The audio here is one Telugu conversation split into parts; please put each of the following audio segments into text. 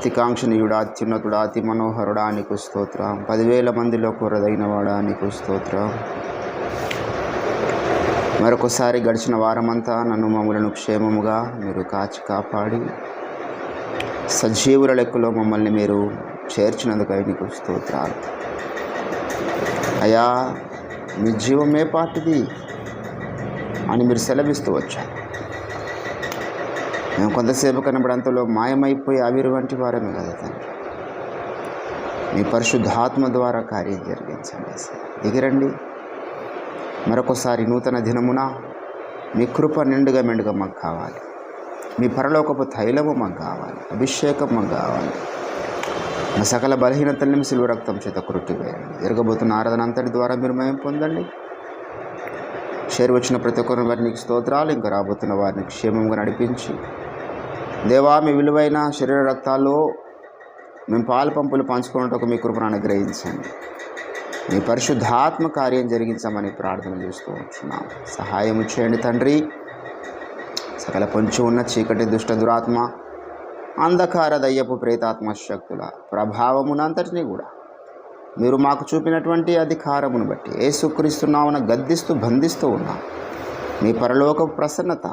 అతికాంక్షణీయుడా, అత్యున్నతుడా, అతి మనోహరుడా నీకు స్తోత్రం. 10,000 మందిలో కొరదైన వాడా నీకు స్తోత్రం. మరొకసారి గడిచిన వారమంతా నన్ను మమ్మలను క్షేమముగా మీరు కాచి కాపాడి సజీవుల లెక్కలో మమ్మల్ని మీరు చేర్చినందుకై నీకు స్తోత్రాలు. అయ్యా, మీ జీవమే పాటిది అని మీరు సెలవిస్తూ వచ్చారు. మేము కొంతసేపు కనబడంతలో మాయమైపోయి ఆవిరి వంటి వారమే కదా తండ్రి. మీ పరిశుద్ధాత్మ ద్వారా కార్యం జరిగించండి. దిగిరండి. మరొకసారి నూతన దినమున మీ కృప నిండుగా మెండుగా మాకు కావాలి. మీ పరలోకపు తైలము మాకు కావాలి. అభిషేకం మాకు కావాలి. మా సకల బలహీనతల్ని సిలువ రక్తం చేత కొట్టివేయండి. జరగబోతున్న ఆరాధన అంతటి ద్వారా మీరు మేము పొందండి. చేరువచ్చిన ప్రతి ఒక్కరిని వారికి స్తోత్రాలు. ఇంకా రాబోతున్న వారిని క్షేమంగా నడిపించి దేవా, మీ విలువైన శరీర రక్తాల్లో మేము పాలు పంపులు పంచుకున్నట్టు మీ కృపను అనుగ్రహించండి. మీ పరిశుద్ధాత్మ కార్యం జరిగించమని ప్రార్థన చేస్తూ ఉంటున్నాం. సహాయం చేయండి తండ్రి. సకల పొంచి ఉన్న చీకటి దుష్ట దురాత్మ, అంధకార దయ్యపు ప్రేతాత్మ శక్తుల ప్రభావమునంతటినీ కూడా మీరు మాకు చూపినటువంటి అధికారమును బట్టి యేసుక్రీస్తునామమున గద్దిస్తూ బంధిస్తూ ఉన్నాం. మీ పరలోక ప్రసన్నత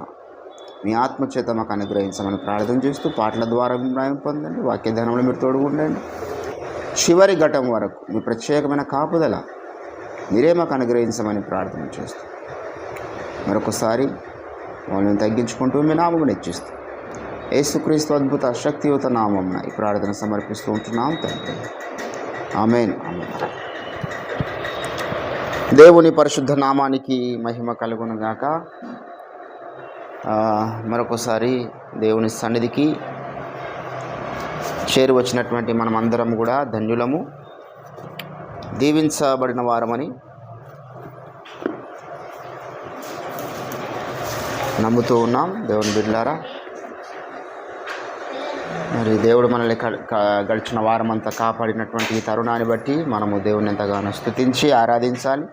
మీ ఆత్మచేత మాకు అనుగ్రహించమని ప్రార్థన చేస్తూ పాటల ద్వారా అభిప్రాయం పొందండి. వాక్యధ్యానంలో మీరు తోడు ఉండండి. చివరి ఘటం వరకు మీ ప్రత్యేకమైన కాపుదల మీరే మాకు అనుగ్రహించమని ప్రార్థన చేస్తూ మరొకసారి వాళ్ళని తగ్గించుకుంటూ మీ నామమును హెచ్చిస్తూ యేసుక్రీస్తు అద్భుత శక్తియుత నామమున ఈ ప్రార్థన సమర్పిస్తూ ఉంటున్నాం తండ్రి. ఆమేన్. దేవుని పరిశుద్ధ నామానికి మహిమ కలుగునుగాక. మరొకసారి దేవుని సన్నిధికి చేరి వచ్చినటువంటి మనమందరం కూడా ధన్యులము, దీవించబడిన వారమని నమ్ముతూ ఉన్నాం. దేవుని బిడ్డలారా, మరి దేవుడు మనల్ని గడిచిన వారమంతా కాపాడినటువంటి ఈ తరుణాన్ని బట్టి మనము దేవుని ఎంతగానో స్తుతించి ఆరాధించాలి.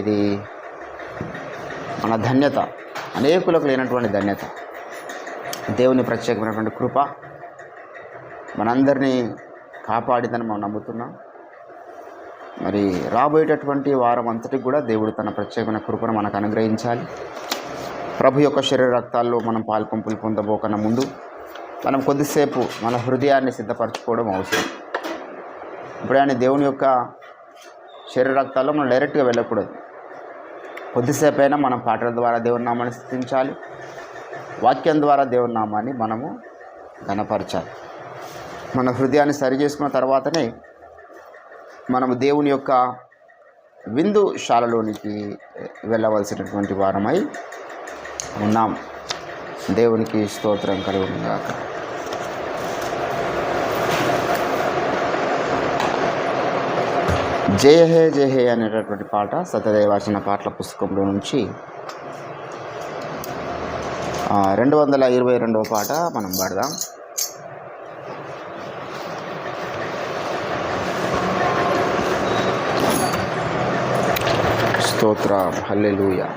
ఇది మన ధన్యత, అనేకులకు లేనటువంటి ధన్యత. దేవుని ప్రత్యేకమైనటువంటి కృప మనందరినీ కాపాడిదని మనం నమ్ముతున్నాం. మరి రాబోయేటటువంటి వారం అంతటికి కూడా దేవుడు తన ప్రత్యేకమైన కృపను మనకు అనుగ్రహించాలి. ప్రభు యొక్క శరీర రక్తాల్లో మనం పాల్పంపులు పొందబోకన్నా ముందు మనం కొద్దిసేపు మన హృదయాన్ని సిద్ధపరచుకోవడం అవసరం. ఇప్పుడు ఆయన దేవుని యొక్క శరీర రక్తాల్లో మనం డైరెక్ట్గా వెళ్ళకూడదు. కొద్దిసేపు అయినా మనం పాటల ద్వారా దేవుని నామాన్ని స్తుతించాలి. వాక్యం ద్వారా దేవుని నామాన్ని మనము ఘనపరచాలి. మన హృదయాన్ని సరి చేసుకున్న తర్వాతనే మనము దేవుని యొక్క విందుశాలలోనికి వెళ్ళవలసినటువంటి వారమై ఉన్నాం. దేవునికి స్తోత్రం కలుగునుగాక. జయ హే జయ హే అనేటటువంటి పాట సత్యదేవాచన పాటల పుస్తకంలో నుంచి 222వ పాట మనం పాడదాం. స్తోత్రం, హల్లెలూయా.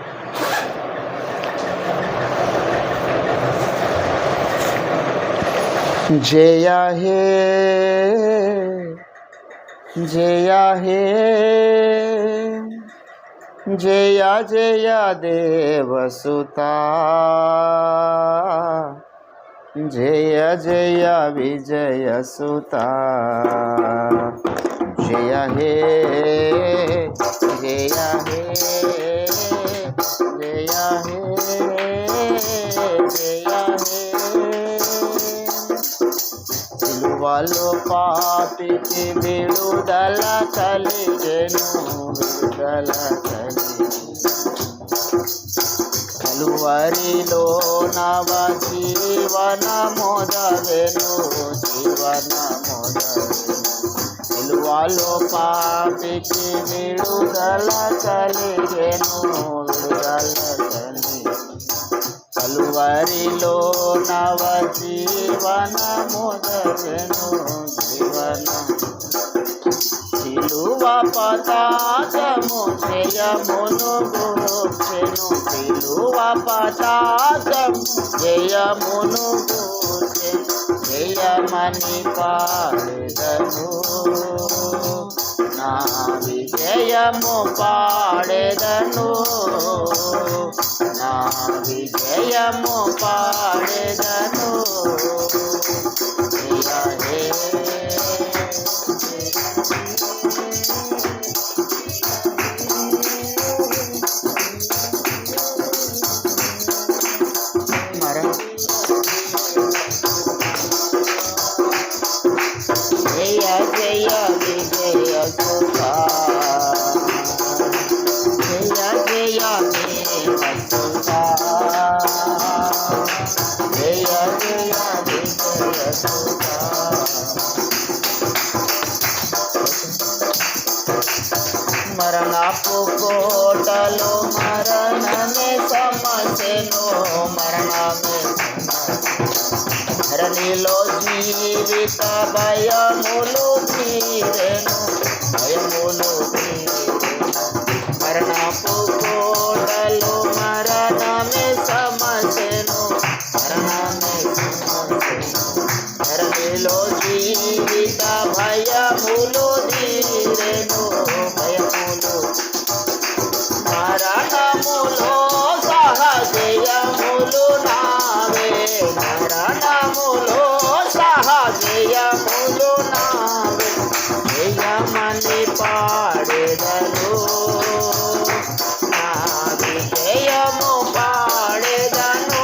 జయ హే జయ హే జయ జయ దేవసుతా, జయ జయ విజయసుతా. జయ హే జయ హే జయ హే జయ హే. సిలువలో పాపికి విడుదల కలిగెను, విడుదల కలిగెను. కలువరిలో నవ జీవన మొదలెను, జీవన మొదలెను. సిలువలో పాపికి విడుదల కలిగెను, విడుదల కలిగెను. కలువరిలో నవ జీవన మొదలెను, జీవన. సిలువ పతాకము జయమును గూర్చెను, సిలువ పతాకము జయమును గూర్చెను. జయమని పాడెదను, నా విజయము పాడెదను, నా విజయము పాడెదను. జయ జయ విజయ సుధా, జయ జయ దేవ సుధా, జయ జయ విజయ సుధా. మరణపు కోటలో మరణమే సమస్యను, మరణమే ధరణిలో జీవిత భయములు తీరెను, భయములు తీరెను. మరణపు కోటలు మరణమే సమస్యను, మరణమే సమస్యను. ధరణిలో జీవిత భయములు తీరెను, భయములు. మరణములో సహజయములు నావే, మరణములో సహజయములు నావే. జయమని పాడెదను, నా విజయము పాడెదను,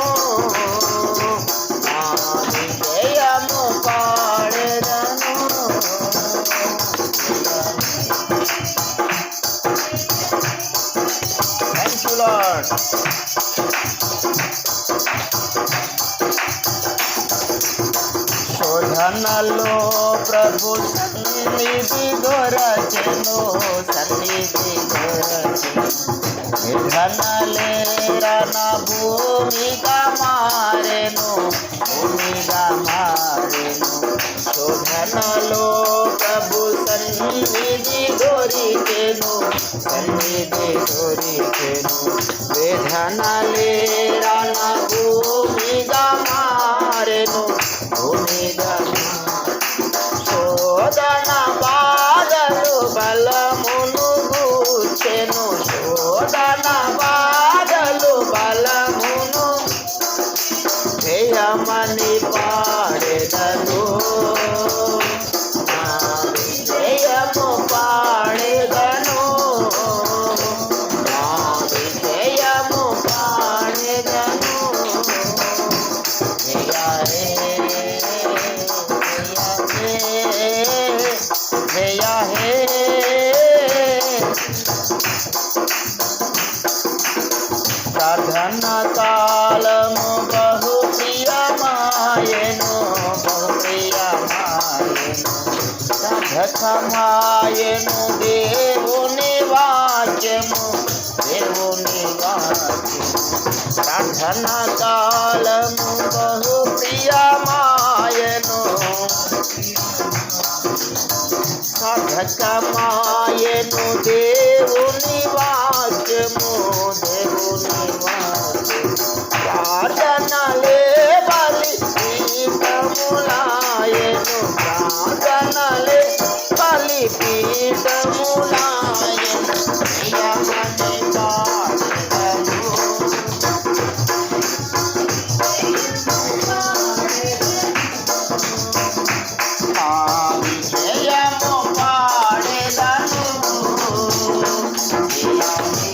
నా విజయము పాడెదను. Thank you, Lord. శోధనలో ప్రభు సన్నిధి దొరచెను, సన్నిధి దొరచెను. నిధనలేరన భూమిగా మారెను, భూమిగా మారెను. శోధనలో ప్రభు సన్నిధి దొరికెను, సన్నిధి దొరికెను. వేదనలేరన భూమిగా మారెను, భూమిగా. శోధన బాధలు బలమును గూర్చెను, శోధన బాధలు బలమును. జయమని పాడెదను, నా విజయము పాడెదను, నా విజయము పాడెదను. జయ హే, జయ హే. ప్రార్థన కాలము బహు ప్రియమాయెను, బహు ప్రియమాయెను. సాధకమాయెను దేవుని వాక్యము, దేవుని వాక్యము. ప్రార్థన కాలము బహు ప్రియమాయెను, సాధకమాయెను దేవుని వాక్యము, దేవుని వాక్యము. ప్రార్థనలే బలి పీఠములాయెను, ప్రార్థనలే బలి పీఠములాయెను. జయమని పాడెదను, నా విజయము పాడెదను. జయ హే,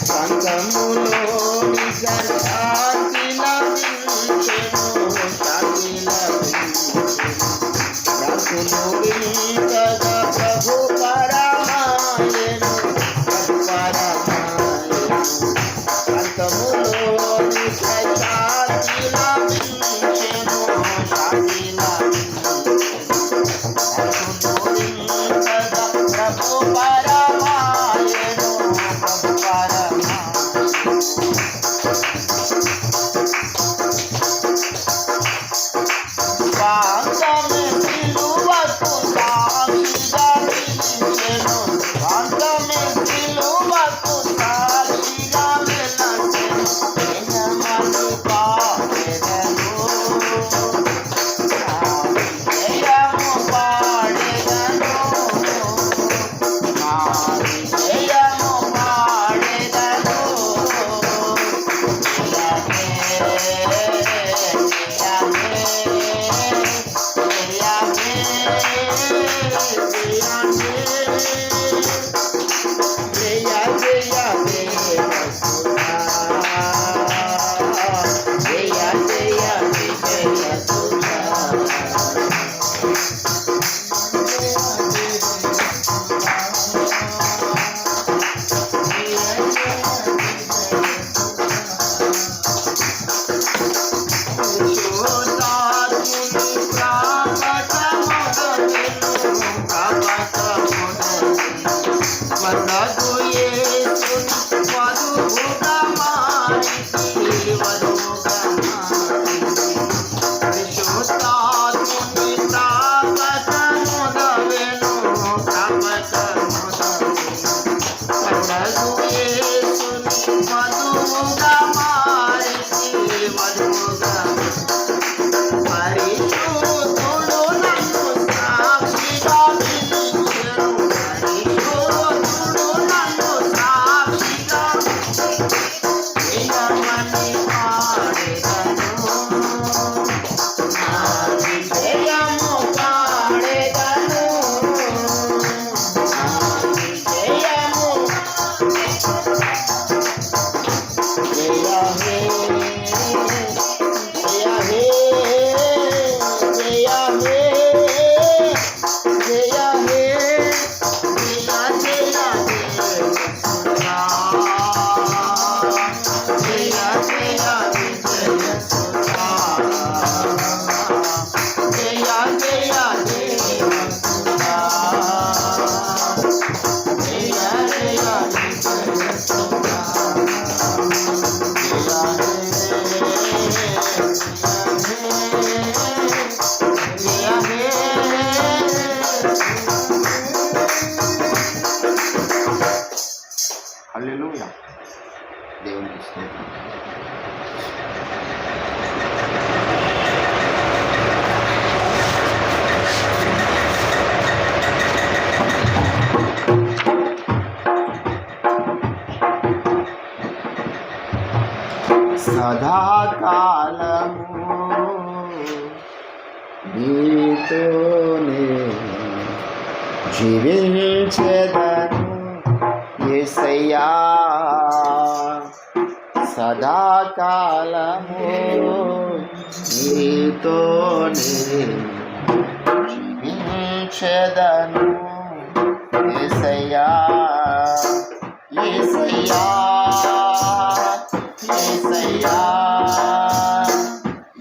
సంఘములోని గర్భాతి లభించెను, జయ జయ దేవసుతా జయ జయ విజయసుతా హల్లెలూయా. దేవునికి స్తోత్రం. సదాకాలము నీతోనే జీవించెదను యేసయ్యా, సదాకాలము నీతోనే జీవించెదను యేసయ్యా, యేసయ్యా, యేసయ్యా,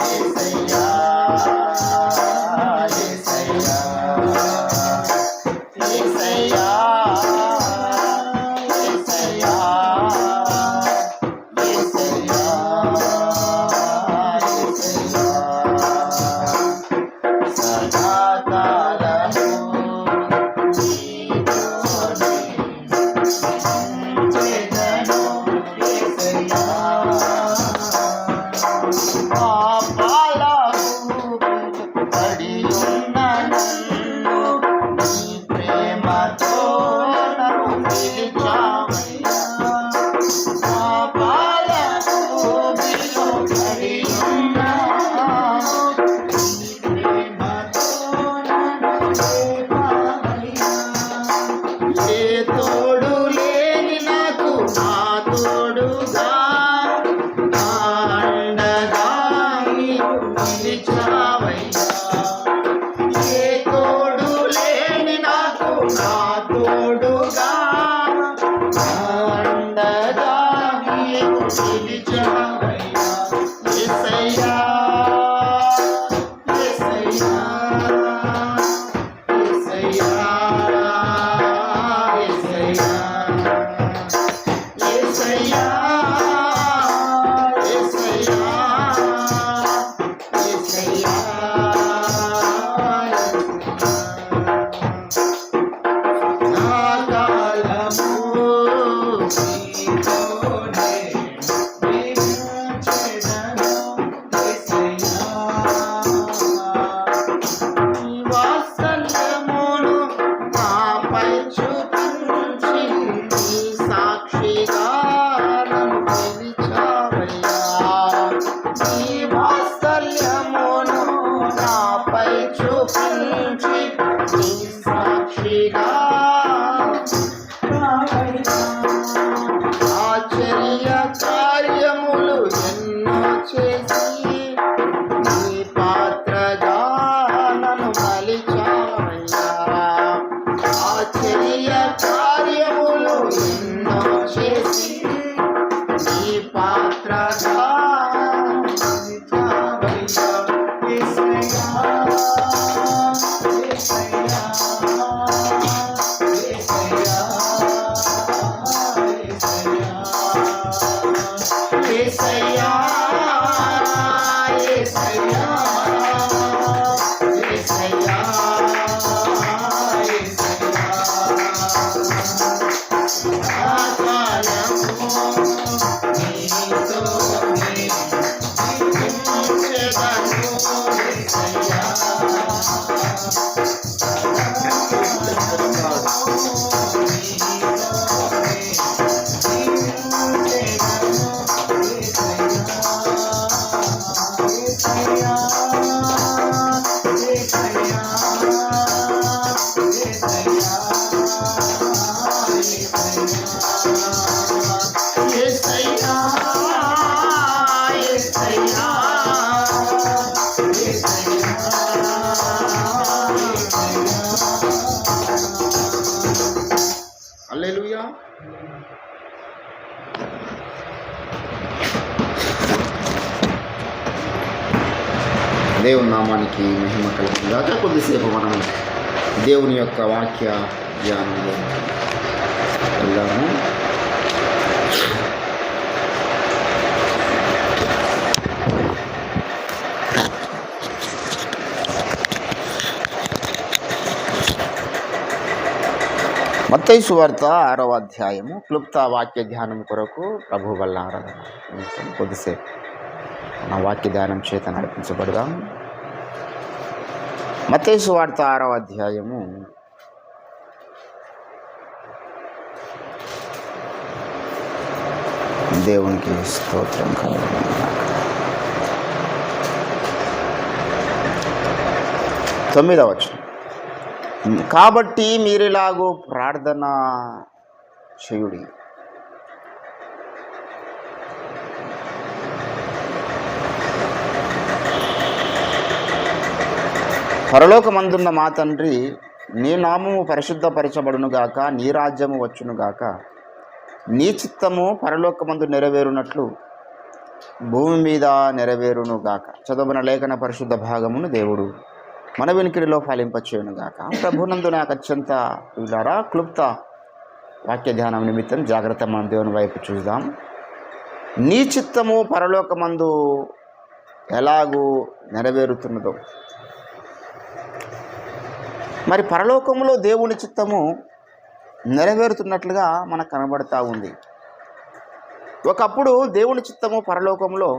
యేసయ్యా, యేసయ్యా, యేసయ్యా, యేసయ్యా, యేసయ్యా, సదాకాలము నీతోనే జీవించెదను యేసయ్యా, పాపాలకు పడియున్న నన్ను నీ ప్రేమతో నన్ను పిలిచావయ్యా, పాపాలకు పడియున్న నీ ప్రేమతో నన్ను లేపావయ్యా, ఏ తోడు లేని నాకు నా తోడుగా అండగా నీవు నిలిచావయ్యా, ఏ తోడు లేని నాకు నా తోడుగా అండగా నీవు నిలిచావయ్యా, యేసయ్యా, యేసయ్యా, యేసయ్యా, యేసయ్యా, యేసయ్యా, యేసయ్యా, యేసయ్యా, నా కాలము నీతోనే జీవించెదను యేసయ్యా, నీ వాత్సల్యమును నాపై చూపించి నీ సాక్షిగా నన్ను పిలిచావయ్యా, నీ వాత్సల్యమును నాపై చూపించి నీ సాక్షిగా హల్లెలూయా. దేవుని నామానికి మహిమ కలుగుతుందాక కొద్దిసేపు మనం దేవుని యొక్క వాక్య ధ్యానంలో వెళ్దాము. మత్తయి సువార్త 6వ అధ్యాయము క్లుప్త వాక్య ధ్యానం కొరకు ప్రభు వల్ల ఆరాధన కొద్దిసేపు నా వాక్య ధ్యానం చేత నడిపించబడదాం. మత్తయి సువార్త 6వ అధ్యాయము దేవునికి స్తోత్రం కలుగును. 9వ వచనం. కాబట్టి మీరిలాగూ ప్రార్థన చేయుడి. పరలోకమందున్న మా తండ్రి, నీ నామము పరిశుద్ధపరచబడునుగాక, నీ రాజ్యము వచ్చునుగాక, నీ చిత్తము పరలోకమందు నెరవేరునట్లు భూమి మీద నెరవేరునుగాక. చదవన లేఖన పరిశుద్ధ భాగమును దేవుడు మన వెనుకిడిలో ఫలింపచేయునుగాక. ప్రభునందు నాకు అత్యంత వీళ్ళారా క్లుప్త వాక్య ధ్యానం నిమిత్తం జాగ్రత్త మనం దేవుని వైపు చూద్దాం. నీ చిత్తము పరలోకమందు ఎలాగూ నెరవేరుతున్నదో, మరి పరలోకములో దేవుని చిత్తము నెరవేరుతున్నట్లుగా మనకు కనబడతా ఉంది. ఒకప్పుడు దేవుని చిత్తము పరలోకంలో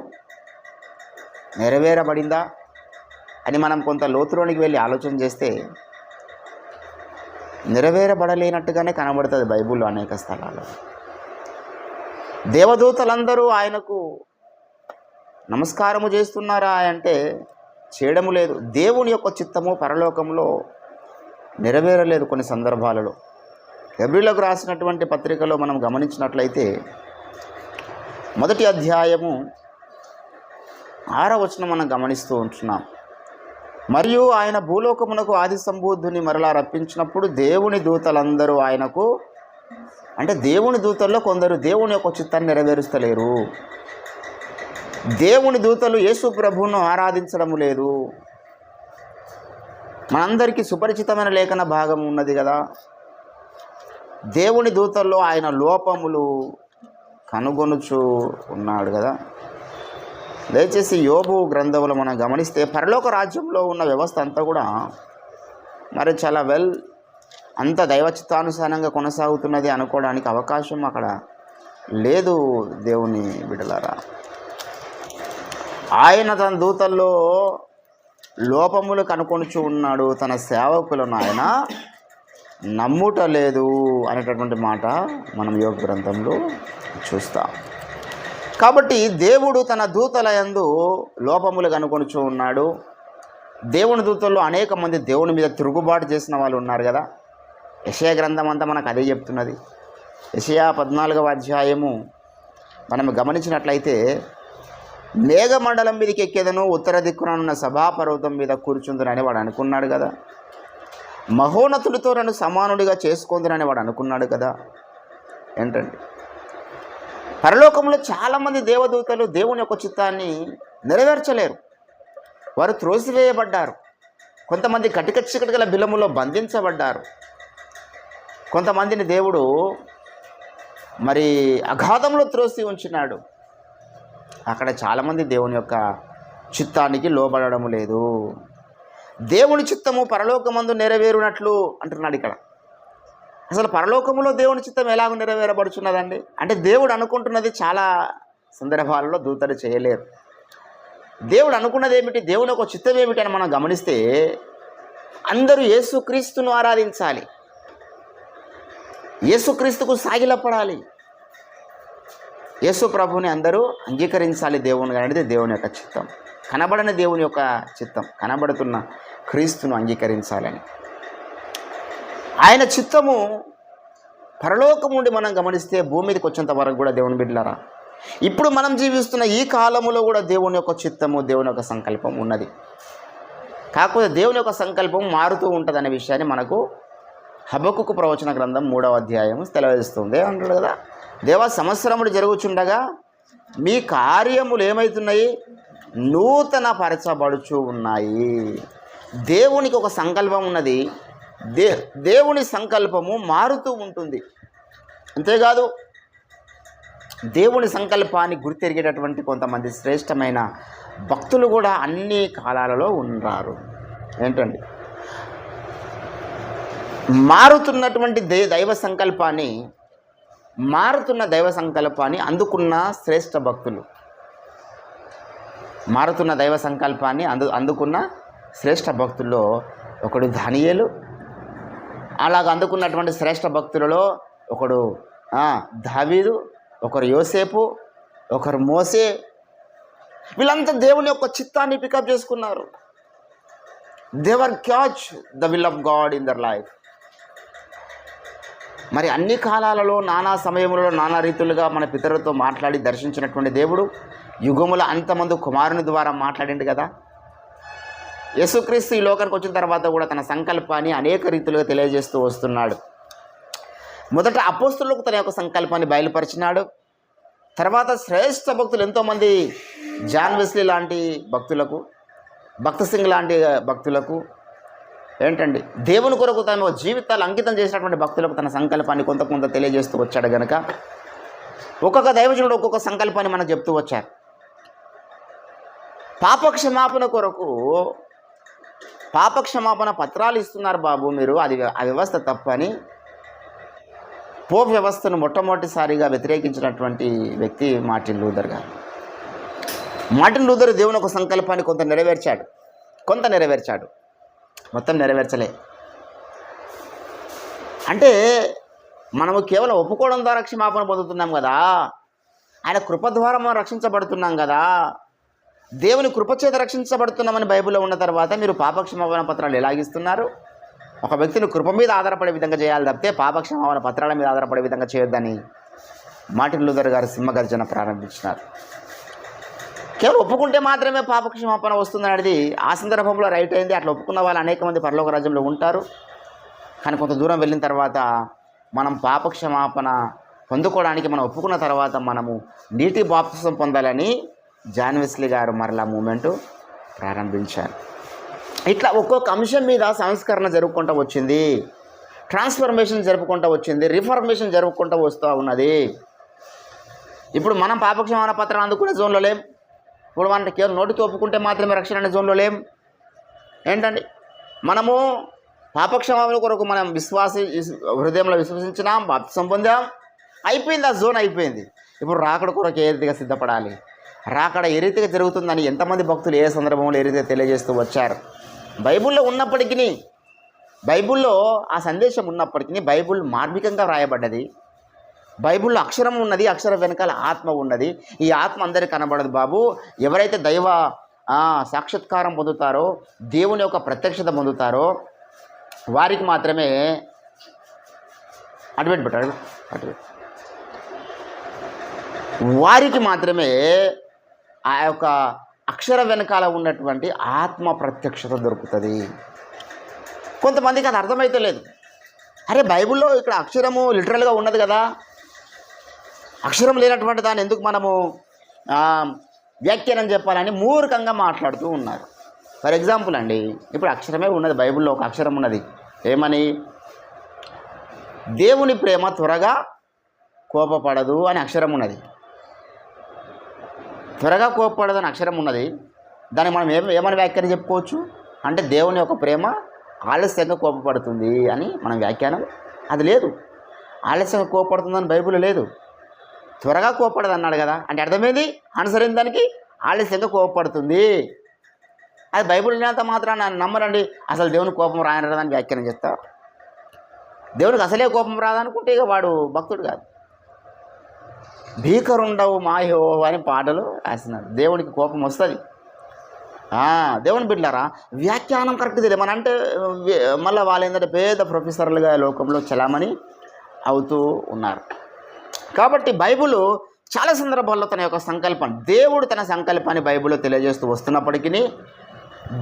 నెరవేరబడిందా అని మనం కొంత లోతులోనికి వెళ్ళి ఆలోచన చేస్తే నెరవేరబడలేనట్టుగానే కనబడుతుంది బైబిల్లో అనేక స్థలాల్లో. దేవదూతలందరూ ఆయనకు నమస్కారము చేస్తున్నారా అంటే చేయడము లేదు. దేవుని యొక్క చిత్తము పరలోకంలో నెరవేరలేదు కొన్ని సందర్భాలలో. హెబ్రీలకు రాసినటువంటి పత్రికలో మనం గమనించినట్లయితే 1వ అధ్యాయము 6వ వచనం మనం గమనిస్తూ ఉంటున్నాం. మరియు ఆయన భూలోకమునకు ఆది సంబుద్ధుని మరలా రప్పించినప్పుడు దేవుని దూతలందరూ ఆయనకు, అంటే దేవుని దూతల్లో కొందరు దేవుని యొక్క చిత్తాన్ని నెరవేరుస్తలేరు. దేవుని దూతలు యేసు ప్రభువును ఆరాధించడము లేదు. మనందరికీ సుపరిచితమైన లేఖన భాగం ఉన్నది కదా. దేవుని దూతల్లో ఆయన లోపములు కనుగొనుచు ఉన్నాడు కదా. దయచేసి యోబు గ్రంథంలో మనం గమనిస్తే పరలోక రాజ్యంలో ఉన్న వ్యవస్థ అంతా కూడా మరి చాలా అంత దైవచిత్తానుసారంగా కొనసాగుతున్నది అనుకోవడానికి అవకాశం అక్కడ లేదు. దేవుని బిడ్డలారా, ఆయన తన దూతల్లో లోపములు కనుకొనుచు ఉన్నాడు, తన సేవకులను ఆయన నమ్ముట లేదు అనేటటువంటి మాట మనం యోబు గ్రంథంలో చూస్తాం. కాబట్టి దేవుడు తన దూతల యందు లోపములు కనుకొనుచు ఉన్నాడు. దేవుని దూతల్లో అనేక మంది దేవుని మీద తిరుగుబాటు చేసిన వాళ్ళు ఉన్నారు కదా. యెషయా గ్రంథం అంతా మనకు అదే చెప్తున్నది. యెషయా 14వ అధ్యాయము మనం గమనించినట్లయితే, మేఘమండలం మీదకి ఎక్కేదను, ఉత్తర దిక్కున ఉన్న సభాపర్వతం మీద కూర్చుందునని వాడు అనుకున్నాడు కదా. మహోన్నతుడితో నన్ను సమానుడిగా చేసుకుందునని వాడు అనుకున్నాడు కదా. ఏంటండి, పరలోకంలో చాలామంది దేవదూతలు దేవుని యొక్క చిత్తాన్ని నెరవేర్చలేరు. వారు త్రోసివేయబడ్డారు. కొంతమంది కటిక చీకటి గల బిలములో బంధించబడ్డారు. కొంతమందిని దేవుడు మరి అగాధంలో త్రోసి ఉంచినాడు. అక్కడ చాలామంది దేవుని యొక్క చిత్తానికి లోబడడం లేదు. దేవుని చిత్తము పరలోకమందు నెరవేరునట్లు అంటున్నాడు ఇక్కడ. అసలు పరలోకములో దేవుని చిత్తం ఎలాగ నెరవేరబడుచున్నదండి అంటే, దేవుడు అనుకుంటున్నది చాలా సందర్భాలలో దూతలు చేయలేరు. దేవుడు అనుకున్నది ఏమిటి, దేవుని ఒక చిత్తం ఏమిటి అని మనం గమనిస్తే, అందరూ యేసుక్రీస్తును ఆరాధించాలి, యేసుక్రీస్తుకు సాగిలపడాలి, యేసు ప్రభుని అందరూ అంగీకరించాలి దేవుని అనేది దేవుని యొక్క చిత్తం. కనబడని దేవుని యొక్క చిత్తం, కనబడుతున్న క్రీస్తును అంగీకరించాలని ఆయన చిత్తము పరలోకం నుండి మనం గమనిస్తే భూమి మీదకి వచ్చేంత వరకు కూడా దేవుని బిడ్డలారా, ఇప్పుడు మనం జీవిస్తున్న ఈ కాలములో కూడా దేవుని యొక్క చిత్తము, దేవుని యొక్క సంకల్పం ఉన్నది. కాకపోతే దేవుని యొక్క సంకల్పం మారుతూ ఉంటుంది అనే విషయాన్ని మనకు హబక్కుకు ప్రవచన గ్రంథం 3వ అధ్యాయం తెలియజేస్తుంది అంటాడు కదా, దేవా సంవత్సరములు జరుగుచుండగా మీ కార్యములు ఏమవుతున్నాయి, నూతన పరచబడుచు ఉన్నాయి. దేవునికి ఒక సంకల్పం ఉన్నది. దేవుని సంకల్పము మారుతూ ఉంటుంది. అంతేకాదు దేవుని సంకల్పాన్ని గుర్తెరిగేటటువంటి కొంతమంది శ్రేష్టమైన భక్తులు కూడా అన్ని కాలాలలో ఉన్నారు. ఏంటండి, మారుతున్న దైవ సంకల్పాన్ని అందుకున్న శ్రేష్ఠ భక్తులు, మారుతున్న దైవ సంకల్పాన్ని అందుకున్న శ్రేష్ఠ భక్తుల్లో ఒకడు దానియేలు. అలాగ అందుకున్నటువంటి శ్రేష్ఠ భక్తులలో ఒకడు దావీదు, ఒకరు యోసేపు, ఒకరు మోసే. వీళ్ళంతా దేవుని యొక్క చిత్తాన్ని పికప్ చేసుకున్నారు. They were catch the will of God in their life. మరి అన్ని కాలాలలో నానా సమయములలో నానా రీతులుగా మన పితరులతో మాట్లాడి దర్శించినటువంటి దేవుడు యుగముల అంతమందు కుమారుని ద్వారా మాట్లాడిండు కదా. యేసుక్రీస్తు ఈ లోకానికి వచ్చిన తర్వాత కూడా తన సంకల్పాన్ని అనేక రీతులుగా తెలియజేస్తూ వస్తున్నాడు. మొదట అపోస్తులకు తన యొక్క సంకల్పాన్ని బయలుపరిచినాడు. తర్వాత శ్రేష్ఠ భక్తులు ఎంతోమంది, జాన్ వెస్లీ లాంటి భక్తులకు, భక్త సింగ్ లాంటి భక్తులకు, ఏంటండి దేవుని కొరకు తమ జీవితాలు అంకితం చేసినటువంటి భక్తులకు తన సంకల్పాన్ని కొంత తెలియజేస్తూ వచ్చాడు గనక ఒక్కొక్క దైవజనుడు ఒక్కొక్క సంకల్పాన్ని మనకు చెప్తూ వచ్చారు. పాపక్షమాపణ పత్రాలు ఇస్తున్నారు బాబు మీరు, అది ఆ వ్యవస్థ తప్పని పోప్ వ్యవస్థను మొట్టమొదటిసారిగా వ్యతిరేకించినటువంటి వ్యక్తి మార్టిన్ లూథర్ గారు. మార్టిన్ లూథర్ దేవుని ఒక సంకల్పాన్ని కొంత నెరవేర్చాడు, మొత్తం నెరవేర్చలే. అంటే మనము కేవలం ఒప్పుకోవడం ద్వారా క్షమాపణ పొందుతున్నాం కదా, ఆయన కృప ద్వారా మనం రక్షించబడుతున్నాం కదా, దేవుని కృపచేత రక్షించబడుతున్నామని బైబిల్లో ఉన్న తర్వాత మీరు పాపక్షమాపణ పత్రాలు ఎలాగిస్తున్నారు? ఒక వ్యక్తిని కృప మీద ఆధారపడే విధంగా చేయాలి తప్పితే పాపక్షమాపణ పత్రాల మీద ఆధారపడే విధంగా చేయొద్దని మార్టిన్ లూథర్ గారు సింహగర్జన ప్రారంభించినారు. కేవలం ఒప్పుకుంటే మాత్రమే పాపక్షమాపణ వస్తుందనేది ఆ సందర్భంలో రైట్ అయింది. అట్లా ఒప్పుకున్న వాళ్ళు అనేక మంది పరలోక రాజ్యంలో ఉంటారు. కానీ కొంత దూరం వెళ్ళిన తర్వాత మనం పాపక్షమాపణ పొందుకోవడానికి మనం ఒప్పుకున్న తర్వాత మనము నీటి బాప్తిసం పొందాలని జాన్ వెస్లీ గారు మరలా మూమెంటు ప్రారంభించారు. ఇట్లా ఒక్కొక్క అంశం మీద సంస్కరణ జరుపుకుంటూ వచ్చింది, ట్రాన్స్ఫర్మేషన్ జరుపుకుంటూ వచ్చింది, రిఫార్మేషన్ జరుపుకుంటూ వస్తూ ఉన్నది. ఇప్పుడు మనం పాపక్షమాపణ పత్రం అందుకునే జోన్లో లేం. ఇప్పుడు మన కేవలం నోటితో ఒప్పుకుంటే మాత్రమే రక్షణ అనే జోన్లో లేం. ఏంటండి, మనము పాపక్షమాపణ కొరకు మనం హృదయంలో విశ్వసించినాం, బాప్తిసం పొందాం, అయిపోయింది, ఆ జోన్ అయిపోయింది. ఇప్పుడు రాకడ కొరకు ఏ రీతిగా సిద్ధపడాలి, రాకడ ఏ రీతిగా జరుగుతుందని ఎంతమంది భక్తులు ఏ సందర్భంలో ఏ రీతిగా తెలియజేస్తూ వచ్చారు. బైబిల్లో ఉన్నప్పటికీ, బైబిల్లో ఆ సందేశం ఉన్నప్పటికీ బైబిల్ మార్మికంగా వ్రాయబడ్డది. బైబిల్లో అక్షరం ఉన్నది, అక్షరం వెనకాల ఆత్మ ఉన్నది. ఈ ఆత్మ అందరికీ కనబడదు బాబు. ఎవరైతే దైవ సాక్షాత్కారం పొందుతారో, దేవుని యొక్క ప్రత్యక్షత పొందుతారో వారికి మాత్రమే వారికి మాత్రమే ఆ యొక్క అక్షర వెనకాల ఉన్నటువంటి ఆత్మ ప్రత్యక్షత దొరుకుతుంది. కొంతమందికి అది అర్థమైతే లేదు. అరే బైబిల్లో ఇక్కడ అక్షరము లిటరల్గా ఉన్నది కదా, అక్షరం లేనటువంటి దాన్ని ఎందుకు మనము వ్యాఖ్యానం చెప్పాలని మూర్ఖంగా మాట్లాడుతూ ఉన్నారు. ఫర్ ఎగ్జాంపుల్ అండి, ఇప్పుడు అక్షరమే ఉన్నది, బైబిల్లో ఒక అక్షరం ఉన్నది. ఏమని? దేవుని ప్రేమ త్వరగా కోపపడదు అని అక్షరం ఉన్నది. త్వరగా కోపపడదు అని అక్షరం ఉన్నది. దాన్ని మనం ఏమని వ్యాఖ్యానం చెప్పుకోవచ్చు అంటే దేవుని యొక్క ప్రేమ ఆలస్యంగా కోపపడుతుంది అని మనం వ్యాఖ్యానం. అది లేదు, ఆలస్యంగా కోపపడుతుందని బైబిల్లో లేదు. త్వరగా కోపపడదు అన్నాడు కదా, అంటే అర్థమైంది అనుసరించిన దానికి ఆలస్యంగా కోపపడుతుంది. అది బైబిల్ లేనంత మాత్రాన నమ్మరండి. అసలు దేవుని కోపం రాయనరాదని వ్యాఖ్యానం చేస్తా. దేవునికి అసలే కోపం రాదనుకుంటే ఇక వాడు భక్తుడు కాదు. భీకరుండవు మాయో అని పాటలు రాసినాడు. దేవునికి కోపం వస్తుంది. దేవుని బిడ్డలారా, వ్యాఖ్యానం కరెక్ట్ తెలియదు మన అంటే మళ్ళీ వాళ్ళు ఏంటంటే పేద ప్రొఫెసర్లుగా లోకంలో చలామణి అవుతూ ఉన్నారు. కాబట్టి బైబిల్ చాలా సందర్భాల్లో తన యొక్క సంకల్పం, దేవుడు తన సంకల్పాన్ని బైబిల్లో తెలియజేస్తూ వస్తున్నప్పటికీ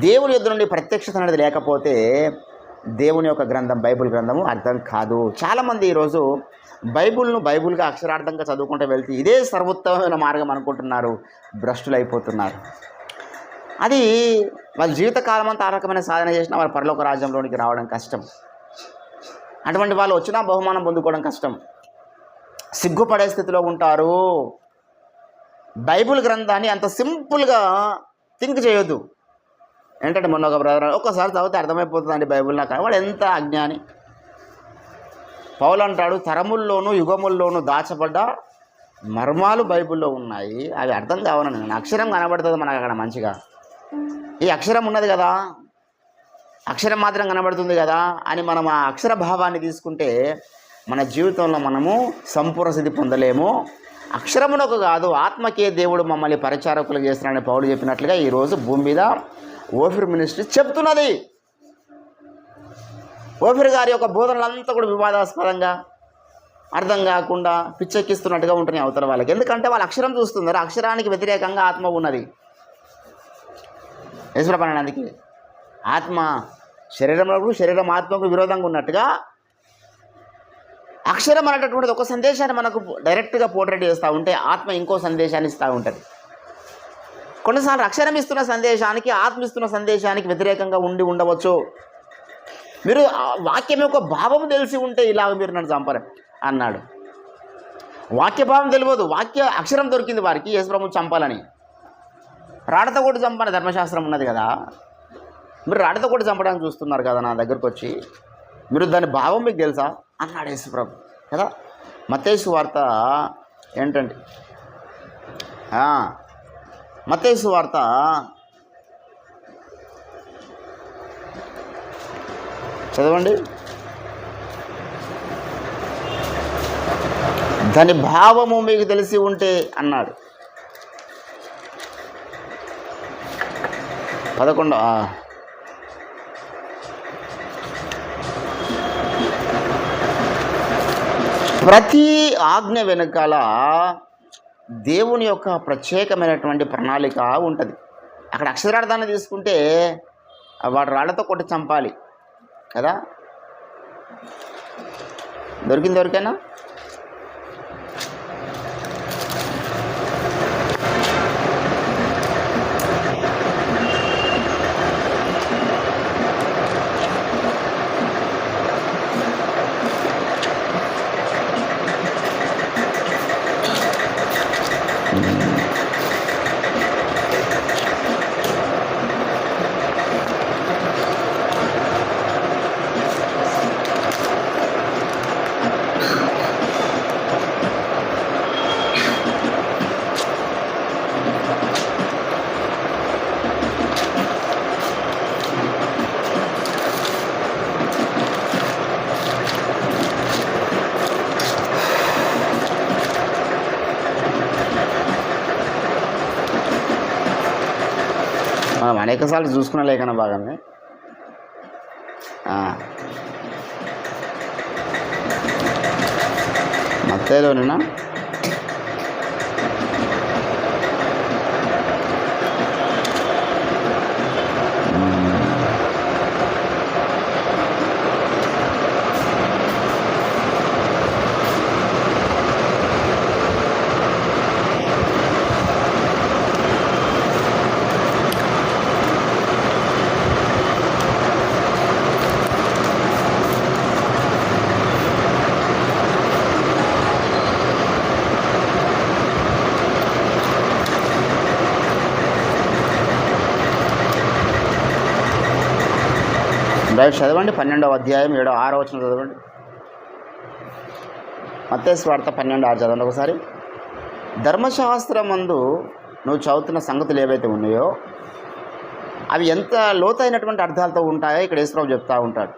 దేవుని యొద్ద నుండి ప్రత్యక్షత అనేది లేకపోతే దేవుని యొక్క గ్రంథం బైబిల్ గ్రంథము అర్థం కాదు. చాలామంది ఈరోజు బైబిల్ను బైబిల్గా అక్షరార్థంగా చదువుకుంటూ వెళ్తే ఇదే సర్వోత్తమమైన మార్గం అనుకుంటున్నారు, భ్రష్టులు అయిపోతున్నారు. అది వాళ్ళ జీవితకాలం అంతా ఆ రకమైన సాధన చేసినా వాళ్ళ పరలోక రాజ్యంలోనికి రావడం కష్టం. అటువంటి వాళ్ళు వచ్చినా బహుమానం పొందుకోవడం కష్టం, సిగ్గుపడే స్థితిలో ఉంటారు. బైబిల్ గ్రంథాన్ని అంత సింపుల్గా థింక్ చేయొద్దు. ఏంటంటే మొన్న ఒక బ్రదర్ ఒక్కసారి చదివితే అర్థమైపోతుందండి బైబిల్ నాకు, వాడు ఎంత అజ్ఞాని. పౌలు అంటాడు, తరముల్లోనూ యుగముల్లోనూ దాచబడ్డ మర్మాలు బైబిల్లో ఉన్నాయి, అవి అర్థం కావాలని. అక్షరం కనబడుతుంది మనకు అక్కడ మంచిగా, ఈ అక్షరం ఉన్నది కదా, అక్షరం మాత్రం కనబడుతుంది కదా అని మనం ఆ అక్షర భావాన్ని తీసుకుంటే మన జీవితంలో మనము సంపూర్ణ స్థితి పొందలేము. అక్షరమునకు కాదు ఆత్మకే దేవుడు మమ్మల్ని పరిచారకులు చేస్తున్నాడని పౌలు చెప్పినట్లుగా ఈరోజు భూమి మీద ఓఫిర్ మినిస్ట్రీ చెప్తున్నది. ఓఫిర్ గారి యొక్క బోధనలంతా కూడా వివాదాస్పదంగా, అర్థం కాకుండా పిచ్చెక్కిస్తున్నట్టుగా ఉంటున్నాయి అవతల వాళ్ళకి. ఎందుకంటే వాళ్ళు అక్షరం చూస్తున్నారు, అక్షరానికి వ్యతిరేకంగా ఆత్మ ఉన్నది. యేసుప్రభునందుకే ఆత్మ శరీరంలో, శరీరం ఆత్మకు విరోధంగా ఉన్నట్టుగా అక్షరం అనేటటువంటిది ఒక సందేశాన్ని మనకు డైరెక్ట్గా పోర్ట్రేట్ చేస్తూ ఉంటే ఆత్మ ఇంకో సందేశాన్ని ఇస్తూ ఉంటుంది. కొన్నిసార్లు అక్షరం ఇస్తున్న సందేశానికి ఆత్మ ఇస్తున్న సందేశానికి వ్యతిరేకంగా ఉండవచ్చు. మీరు వాక్యం యొక్క భావం తెలిసి ఉంటే ఇలాగ మీరు నన్ను చంపరు అన్నాడు. వాక్య భావం తెలియదు, వాక్య అక్షరం దొరికింది వారికి యేసుప్రభుని చంపాలని. రాడతో కూడా చంపని ధర్మశాస్త్రం ఉన్నది కదా, మీరు రాడతో కూడా చంపడానికి చూస్తున్నారు కదా నా దగ్గరకు వచ్చి, మీరు దాని భావం మీకు తెలుసా అన్నాడు యేసుప్రభు కదా. మత్తయి సువార్త ఏంటంటే మత్తయి సువార్త చదవండి. దాని భావము మీకు తెలిసి ఉంటే అన్నాడు. 11 ప్రతి ఆజ్ఞ వెనకాల దేవుని యొక్క ప్రత్యేకమైనటువంటి ప్రణాళిక ఉంటుంది. అక్కడ అక్షరార్థాన్ని తీసుకుంటే వాడు రాళ్లతో కొట్టి చంపాలి కదా. దొరికేనా? మనం అనేకసార్లు చూసుకున్న లేఖన భాగాన్ని మత్తయిలోనేనా? రైట్, చదవండి. 12వ అధ్యాయం 6వ వచనం చదవండి. మత్తయి సువార్త 12:6 చదవండి ఒకసారి. ధర్మశాస్త్రమందు నువ్వు చదువుతున్న సంగతులు ఏవైతే ఉన్నాయో అవి ఎంత లోతైనటువంటి అర్థాలతో ఉంటాయో ఇక్కడ యేసుప్రభు చెప్తూ ఉంటాడు.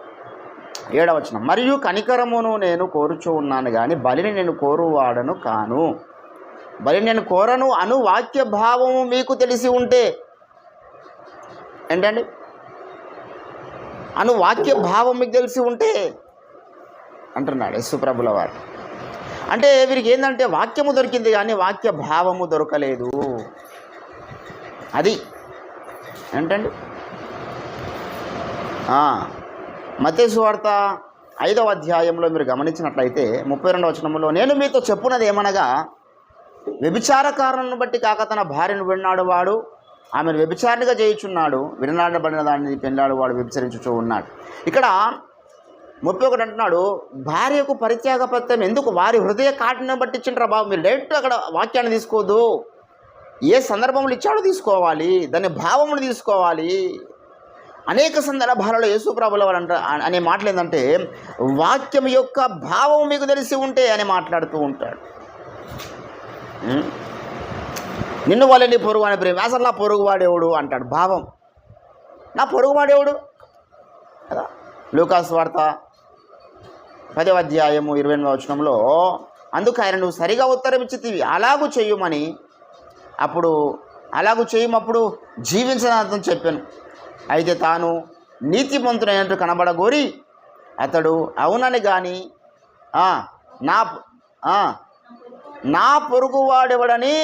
7వ వచనం, మరియు కనికరమును నేను కోరుచూ ఉన్నాను కానీ బలిని నేను కోరువాడను కాను. బలి నేను కోరను అను వాక్య భావము మీకు తెలిసి ఉంటే. ఏంటండి? అను వాక్య భావం మీకు తెలిసి ఉంటే అంటున్నాడు యేసుప్రభుల వారు. అంటే వీరికి ఏంటంటే వాక్యము దొరికింది కానీ వాక్య భావము దొరకలేదు. అది ఏంటండి? మత్తయి సువార్త 5వ అధ్యాయంలో మీరు గమనించినట్లయితే 32వ వచనంలో, నేను మీతో చెప్పున్నది ఏమనగా, వ్యభిచారకారులను బట్టి కాక తన భార్యను విన్నాడు వాడు ఆమెను వ్యభిచారినిగా చేయుచున్నాడు, వినబడిన దాన్ని పెళ్ళాడు వాడు వ్యభిచరించుచూ ఉన్నాడు. ఇక్కడ 31 అంటున్నాడు, భార్యకు పరిత్యాగ పత్రం ఎందుకు? వారి హృదయ కాటిని బట్టి ఇచ్చిండ్రా బాబు. మీరు డైరెక్ట్ అక్కడ వాక్యాన్ని తీసుకోవద్దు, ఏ సందర్భంలో ఇచ్చాడో తీసుకోవాలి, దాని భావమును తీసుకోవాలి. అనేక సందర్భాలలో యేసుప్రభుల వారు అనే మాటలు ఏంటంటే, వాక్యం యొక్క భావం మీకు తెలిసి ఉంటే అని మాట్లాడుతూ ఉంటాడు. నిన్ను వల్ల నీ పొరుగు అని ప్రేమ, అసలు నా పొరుగువాడేవుడు అంటాడు. భావం, నా పొరుగువాడేవుడు కదా. లూకాసు వార్త 10వ అధ్యాయము 28వ వచనంలో, అందుకు ఆయన నువ్వు సరిగా ఉత్తరం ఇచ్చితివి, అలాగూ చెయ్యమని, అప్పుడు అలాగూ చేయమప్పుడు జీవించదని చెప్పాను. అయితే తాను నీతిమంతుడైనట్టు కనబడగోరి అతడు అవునని కానీ నా పొరుగువాడెవడని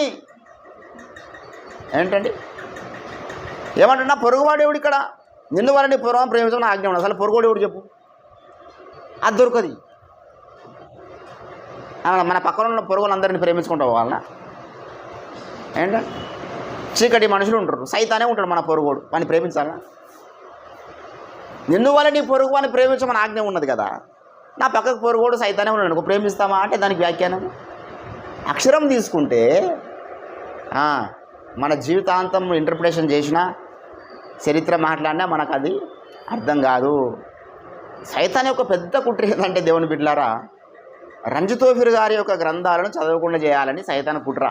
ఏంటండి ఏమంటే నా పొరుగువాడేవుడు ఇక్కడ నిన్ను వాళ్ళని పొరుగు ప్రేమించమని ఆజ్ఞ ఉండదు. అసలు పొరుగువాడేవుడు చెప్పు, అది దొరకది. మన పక్కన ఉన్న పొరుగులందరినీ ప్రేమించుకుంటావు వాళ్ళ ఏంటంటే చీకటి మనుషులు ఉంటారు, సైతానే ఉంటాడు మన పొరుగుడు, వాడిని ప్రేమించాలా? నిన్ను వల్ల నీ పొరుగు అని ప్రేమించమని ఆజ్ఞ ఉన్నది కదా. నా పక్కకు పొరుగుడు సైతానే ఉన్నాడు అనుకో, ప్రేమిస్తామా అంటే దానికి వ్యాఖ్యానం అక్షరం తీసుకుంటే మన జీవితాంతం ఇంటర్ప్రిటేషన్ చేసినా చరిత్ర మాట్లాడినా మనకు అది అర్థం కాదు. సైతాన్ యొక్క పెద్ద కుట్ర ఏంటంటే, దేవుని బిడ్డలారా, రంజితోఫిర్ గారి యొక్క గ్రంథాలను చదవకుండా చేయాలని సైతాన్ కుట్ర.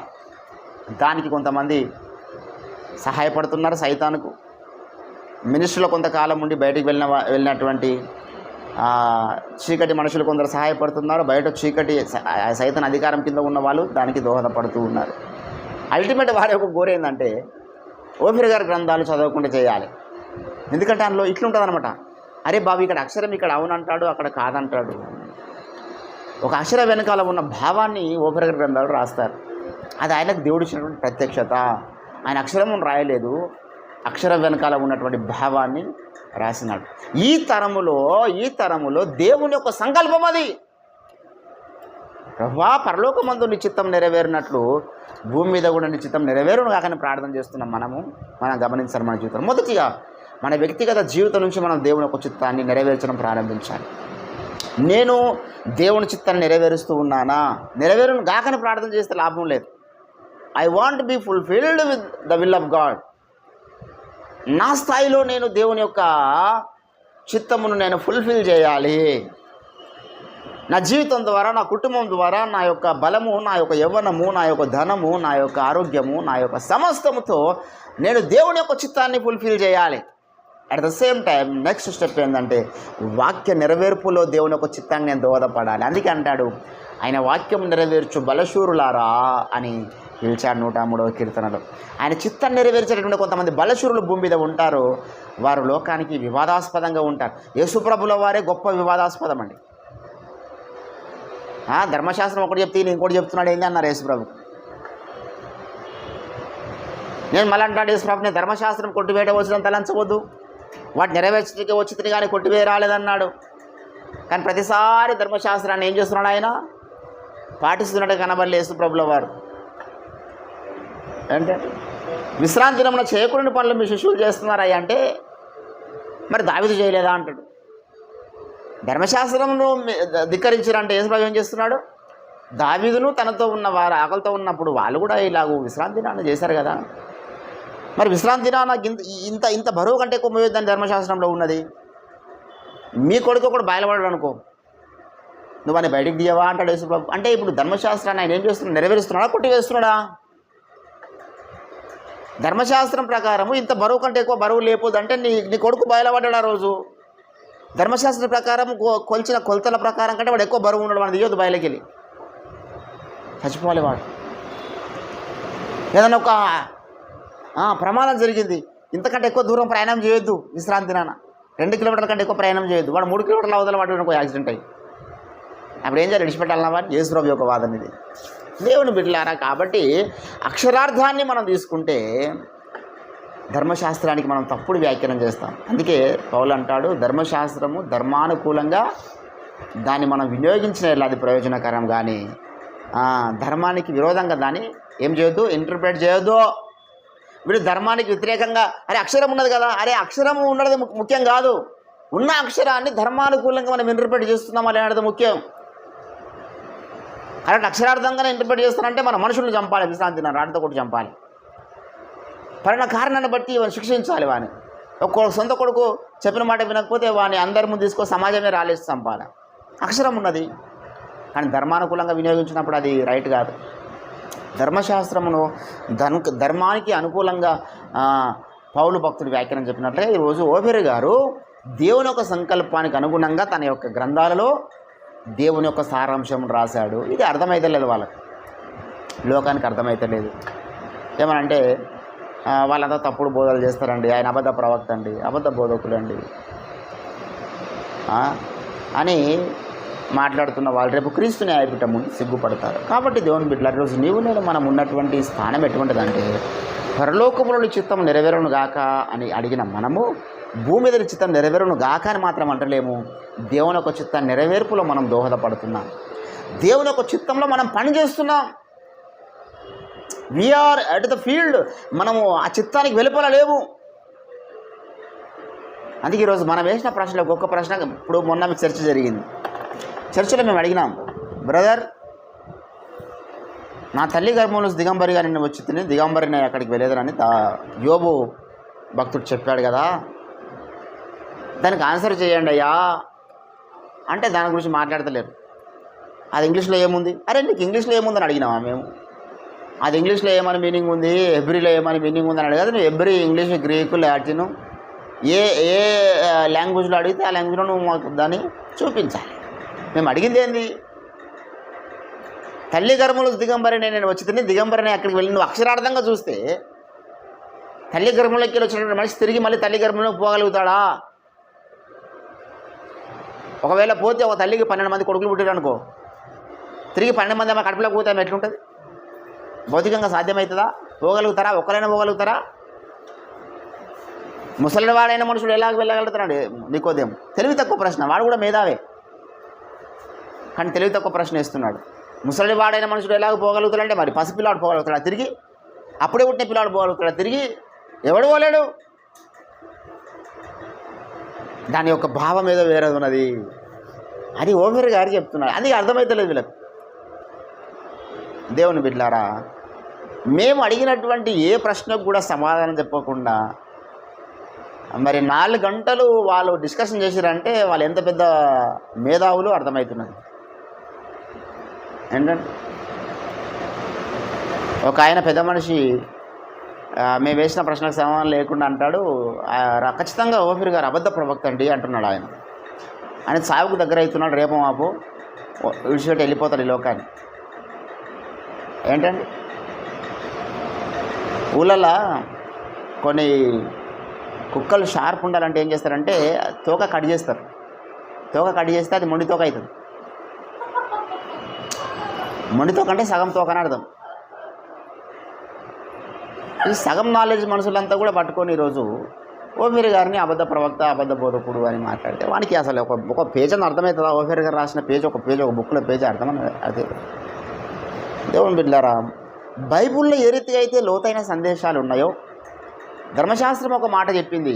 దానికి కొంతమంది సహాయపడుతున్నారు సైతానుకు. మినిస్ట్రీలో కొంతకాలం ఉండి బయటికి వెళ్ళినటువంటి చీకటి మనుషులు కొందరు సహాయపడుతున్నారు. బయట చీకటి సైతాన్ అధికారం కింద ఉన్న వాళ్ళు దానికి దోహదపడుతూ ఉన్నారు. అల్టిమేట్ వారి యొక్క గోరు ఏంటంటే, ఓఫిర్ గారి గ్రంథాలు చదవకుండా చేయాలి. ఎందుకంటే అందులో ఇట్లుంటుంది అనమాట, అరే బాబు ఇక్కడ అక్షరం ఇక్కడ అవునంటాడు, అక్కడ కాదంటాడు. ఒక అక్షరం వెనకాల ఉన్న భావాన్ని ఓఫిర్ గారి గ్రంథాలు రాస్తారు. అది ఆయనకు దేవుడు ఇచ్చినటువంటి ప్రత్యక్షత. ఆయన అక్షరము రాయలేదు, అక్షరం వెనకాల ఉన్నటువంటి భావాన్ని రాసినాడు. ఈ తరములో దేవుని యొక్క సంకల్పం అది. ప్రభా పరలోకమందు నీ చిత్తం నెరవేరినట్లు భూమి మీద కూడా నీ చిత్తం నెరవేరును కాకని ప్రార్థన చేస్తున్నాం. మనం గమనించాలి మన జీవితం. మొదటిగా మన వ్యక్తిగత జీవితం నుంచి మనం దేవుని యొక్క చిత్తాన్ని నెరవేర్చడం ప్రారంభించాలి. నేను దేవుని చిత్తాన్ని నెరవేరుస్తూ ఉన్నానా? నెరవేరును గాకని ప్రార్థన చేస్తే లాభం లేదు. I want be fulfilled with the will of God. నా స్థాయిలో నేను దేవుని యొక్క చిత్తమును నేను ఫుల్ఫిల్ చేయాలి. నా జీవితం ద్వారా, నా కుటుంబం ద్వారా, నా యొక్క బలము, నా యొక్క యవ్వనము, నా యొక్క ధనము, నా యొక్క ఆరోగ్యము, నా యొక్క సమస్తముతో నేను దేవుని యొక్క చిత్తాన్ని ఫుల్ఫిల్ చేయాలి. At the same time next step ఏంటంటే, వాక్య నెరవేర్పులో దేవుని యొక్క చిత్తాన్ని నేను దోహదపడాలి. అందుకే అంటాడు, ఆయన వాక్యం నెరవేర్చు బలశూరులారా అని పిలిచాడు 103వ కీర్తనలో. ఆయన చిత్తాన్ని నెరవేర్చేటటువంటి కొంతమంది బలశూరులు భూమి మీద ఉంటారు. వారు లోకానికి వివాదాస్పదంగా ఉంటారు. యేసుప్రభుల వారే గొప్ప వివాదాస్పదం అండి. ధర్మశాస్త్రం ఒకటి చెప్తే ఇంకోటి చెప్తున్నాడు ఏంటి అన్నారు యేసుప్రభు. నేను మళ్ళీ అంటాడు యేసుప్రభు, నేను ధర్మశాస్త్రం కొట్టివేట వచ్చిన తలంచవద్దు, వాటి నెరవేర్చడానికి వచ్చింది కానీ కొట్టివే రాలేదన్నాడు. కానీ ప్రతిసారి ధర్మశాస్త్రాన్ని ఏం చేస్తున్నాడు? ఆయన పాటిస్తున్నట్టు కనబడలే యేసుప్రభుల వారు. అంటే విశ్రాంతి దినమున చేయకూడని పనులు మీ శిష్యులు చేస్తున్నారా అంటే, మరి దావీదు చేయలేదా అంటాడు. ధర్మశాస్త్రమును ధిక్కరించారంటే యేసుప్రభు ఏం చేస్తున్నాడు? దావీదును తనతో ఉన్న వారు ఆకలితో ఉన్నప్పుడు వాళ్ళు కూడా ఇలాగూ విశ్రాంతి దినాన్ని చేశారు కదా. మరి విశ్రాంతి దినాన ఇంత బరువు కంటే ఎక్కువ మోయొద్దని ధర్మశాస్త్రంలో ఉన్నది. మీ కొడుకు ఒకడు బయలుపడడు అనుకో, నువ్వు అని బయటికి దియవా అంటాడు యేసుప్రభు. అంటే ఇప్పుడు ధర్మశాస్త్రాన్ని ఆయన ఏం చేస్తున్నాడు? నెరవేరుస్తున్నాడా, కొట్టివేస్తున్నాడా? ధర్మశాస్త్రం ప్రకారము ఇంత బరువు కంటే ఎక్కువ బరువు లేకపోదు అంటే నీ కొడుకు బయలుపడ్డాడు ఆ రోజు. ధర్మశాస్త్రం ప్రకారం కొలిచిన కొలతల ప్రకారం కంటే వాడు ఎక్కువ బరువు ఉన్నాడు, వాడు దిగొద్దు, బయలుకి వెళ్ళి చచ్చిపోవాలి వాడు. ఏదైనా ఒక ప్రమాదం జరిగింది, ఇంతకంటే ఎక్కువ దూరం ప్రయాణం చేయొద్దు విశ్రాంతి నాన్న, 2 కిలోమీటర్ల కంటే ఎక్కువ ప్రయాణం చేయొద్దు, వాడు 3 కిలోమీటర్ల అవతల వాడు యాక్సిడెంట్ అయ్యి అప్పుడు ఏం చేయాలి? విడిచిపెట్టాలన్నా వాడిని. యేసుప్రభు యొక్క వాదన ఇది. దేవుని బిడ్డలారా, కాబట్టి అక్షరార్థాన్ని మనం తీసుకుంటే ధర్మశాస్త్రానికి మనం తప్పుడు వ్యాఖ్యానం చేస్తాం. అందుకే పౌలు అంటాడు, ధర్మశాస్త్రము ధర్మానుకూలంగా దాన్ని మనం వినియోగించిన అది ప్రయోజనకరం, కానీ ధర్మానికి విరోధంగా దాన్ని ఏం చేయొద్దు, ఇంటర్ప్రిట్ చేయొద్దు. వీడు ధర్మానికి వ్యతిరేకంగా అరే అక్షరం ఉన్నది కదా, అరే అక్షరం ఉన్నది ముఖ్యం కాదు, ఉన్న అక్షరాన్ని ధర్మానుకూలంగా మనం ఇంటర్ప్రిట్ చేస్తున్నాం అనేది ముఖ్యం. కరెక్ట్ అక్షరార్థంగానే ఇంటర్ప్రిట్ చేస్తానంటే మన మనుషులను చంపాలి, విశ్రాంతి రాటితో కూడా చంపాలి, పలానా కారణాన్ని బట్టి శిక్షించాలి. వాని సొంత కొడుకు చెప్పిన మాట వినకపోతే వాని అందరి ముందు తీసుకో సమాజమే రాలేసి చంపాలి. అక్షరం ఉన్నది కానీ ధర్మానుకూలంగా వినియోగించినప్పుడు అది రైట్ కాదు. ధర్మశాస్త్రమును ధర్మానికి అనుకూలంగా పౌలు భక్తుడు వ్యాఖ్యానం చెప్పినట్లుగా ఈరోజు ఓబెరు గారు దేవుని యొక్క సంకల్పానికి అనుగుణంగా తన యొక్క గ్రంథాలలో దేవుని యొక్క సారాంశం రాశాడు. ఇది అర్థమైతే లేదు వాళ్ళకి, లోకానికి అర్థమైతే లేదు. ఏమనంటే వాళ్ళంతా తప్పుడు బోధలు చేస్తారండి, ఆయన అబద్ధ ప్రవక్త అండి, అబద్ధ బోధకులు అండి అని మాట్లాడుతున్న వాళ్ళు రేపు క్రీస్తు న్యాయపీఠం ముందు సిగ్గుపడతారు. కాబట్టి దేవుని బిడ్డలారా, ఈరోజు నీవు నేను మనం ఉన్నటువంటి స్థానం ఎటువంటిదంటే, పరలోకములోని చిత్తం నెరవేరును గాక అని అడిగిన మనము భూమి మీద చిత్తం నెరవేరును గాక అని మాత్రం అంటలేము. దేవుని యొక్క చిత్తం నెరవేర్పులో మనం దోహదపడుతున్నాం, దేవుని యొక్క చిత్తంలో మనం పని చేస్తున్నాం. వీఆర్ అట్ ద ఫీల్డ్, మనము ఆ చిత్తానికి వెళ్ళిపోలేము. అందుకే ఈరోజు మనం వేసిన ప్రశ్నలో ఒక్కొక్క ప్రశ్న, ఇప్పుడు మొన్న మీకు చర్చ జరిగింది, చర్చలో మేము అడిగినాం, బ్రదర్ నా తల్లి గర్భంలో దిగంబరిగా నిన్ను వచ్చి తిని దిగంబరిని అక్కడికి వెళ్ళేదని యోబు భక్తుడు చెప్పాడు కదా, దానికి ఆన్సర్ చేయండి అయ్యా అంటే దాని గురించి మాట్లాడతలేరు. అది ఇంగ్లీష్లో ఏముంది, అరే నీకు ఇంగ్లీష్లో ఏముందని అడిగినావా మేము, అది ఇంగ్లీష్లో ఏమని మీనింగ్ ఉంది, హెబ్రీలో ఏమని మీనింగ్ ఉందని అడిగదు. నువ్వు హెబ్రీ, ఇంగ్లీష్, గ్రీకు, లాటిన్ ఏ లాంగ్వేజ్లో అడిగితే ఆ లాంగ్వేజ్లో నువ్వు మాకు దాన్ని చూపించాలి. మేము అడిగింది ఏంది, తల్లి గర్భంలో దిగంబరిని నేను వచ్చి తిని దిగంబరిని అక్కడికి వెళ్ళి నువ్వు అక్షరార్థంగా చూస్తే తల్లి గర్భంలోకి వచ్చినటువంటి మనిషి తిరిగి మళ్ళీ తల్లి గర్భంలోకి పోగలుగుతాడా? ఒకవేళ పోతే ఒక తల్లికి 12 మంది కొడుకులు పుట్టారు అనుకో, తిరిగి 12 మంది అమ్మ కడుపులోకి పోతే ఆమె ఎట్లుంటుంది? భౌతికంగా సాధ్యమవుతుందా? పోగలుగుతారా? ఒక్కరైనా పోగలుగుతారా? ముసలివాడైన మనుషుడు ఎలాగ వెళ్ళగలుగుతాడు? నికోదేము తెలివి తక్కువ ప్రశ్న, వాడు కూడా మేధావే కానీ తెలివి తక్కువ ప్రశ్న వేస్తున్నాడు. ముసలివాడైన మనుషుడు ఎలాగ పోగలుగుతాడంటే మరి పసిపిల్లాడు పోగలుగుతాడా? తిరిగి అప్పుడే పుట్టిన పిల్లాడు పోగలుగుతాడా? తిరిగి ఎవడు పోలేడు. దాని యొక్క భావం ఏదో వేరే ఉన్నది. అది ఓబెరు గారు చెప్తున్నారు, అది అర్థమవుతలేదు వీళ్ళకి. దేవుని బిడ్డలారా, మేము అడిగినటువంటి ఏ ప్రశ్నకు కూడా సమాధానం చెప్పకుండా మరి 4 గంటలు వాళ్ళు డిస్కషన్ చేశారంటే వాళ్ళు ఎంత పెద్ద మేధావులు అర్థమవుతున్నది. ఏంటంటే ఒక ఆయన పెద్ద మనిషి మేము వేసిన ప్రశ్నకు సమాధానం లేకుండా అంటాడు, ఖచ్చితంగా ఓబెరు గారు అబద్ధ ప్రవక్త అండి అంటున్నాడు. ఆయన సాగుకు దగ్గర అవుతున్నాడు, రేపు మాపు విడిచిపెట్టి వెళ్ళిపోతాడు ఈ లోకాన్ని. ఏంటండి ఊళ్ళల్లో కొన్ని కుక్కలు షార్ప్ ఉండాలంటే ఏం చేస్తారంటే తోక కట్ చేస్తారు. తోక కట్ చేస్తే అది మొండి తోక అవుతుంది. మొండి తోక అంటే సగం తోక అని అర్థం. ఈ సగం నాలెడ్జ్ మనుషులంతా కూడా పట్టుకొని ఈరోజు ఓబెరు గారిని అబద్ధ ప్రవక్త, అబద్ధ బోధకుడు అని మాట్లాడితే వానికి అసలు ఒక పేజ్ అని అర్థమవుతుందా? ఓబెరు గారు రాసిన పేజ్ ఒక బుక్లో పేజ్ అర్థమని అదే. దేవుని బిడ్డలారా, బైబిల్లో ఏ రీతిగా అయితే లోతైన సందేశాలు ఉన్నాయో, ధర్మశాస్త్రం ఒక మాట చెప్పింది,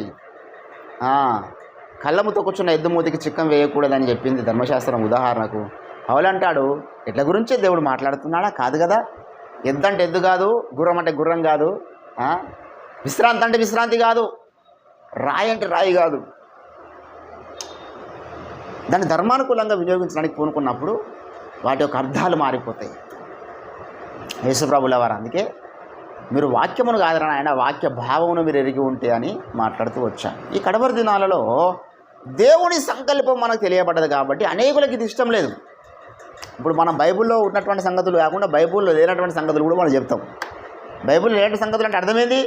కళ్ళముతో కూర్చున్న ఎద్దు మూతికి చిక్కం వేయకూడదని చెప్పింది ధర్మశాస్త్రం. ఉదాహరణకు పౌలు అంటాడు, ఎట్ల గురించే దేవుడు మాట్లాడుతున్నాడా? కాదు కదా. ఎద్దు అంటే ఎద్దు కాదు, గుర్రం అంటే గుర్రం కాదు, విశ్రాంతి అంటే విశ్రాంతి కాదు, రాయి అంటే రాయి కాదు. దాన్ని ధర్మానుకూలంగా వినియోగించడానికి పూనుకున్నప్పుడు వాటి యొక్క అర్థాలు మారిపోతాయి. యేసుప్రభుల వారు అందుకే మీరు వాక్యమును కాదని ఆయన వాక్య భావమును మీరు ఎరిగి ఉంటే అని మాట్లాడుతూ వచ్చాను. ఈ కడవరి దినాలలో దేవుని సంకల్పం మనకు తెలియబడ్డది కాబట్టి అనేకులకి ఇది ఇష్టం లేదు. ఇప్పుడు మనం బైబిల్లో ఉన్నటువంటి సంగతులు కాకుండా బైబిల్లో లేనటువంటి సంగతులు కూడా మనం చెప్తాం. బైబిల్లో లేనటువంటి సంగతులు అంటే అర్థమేంది?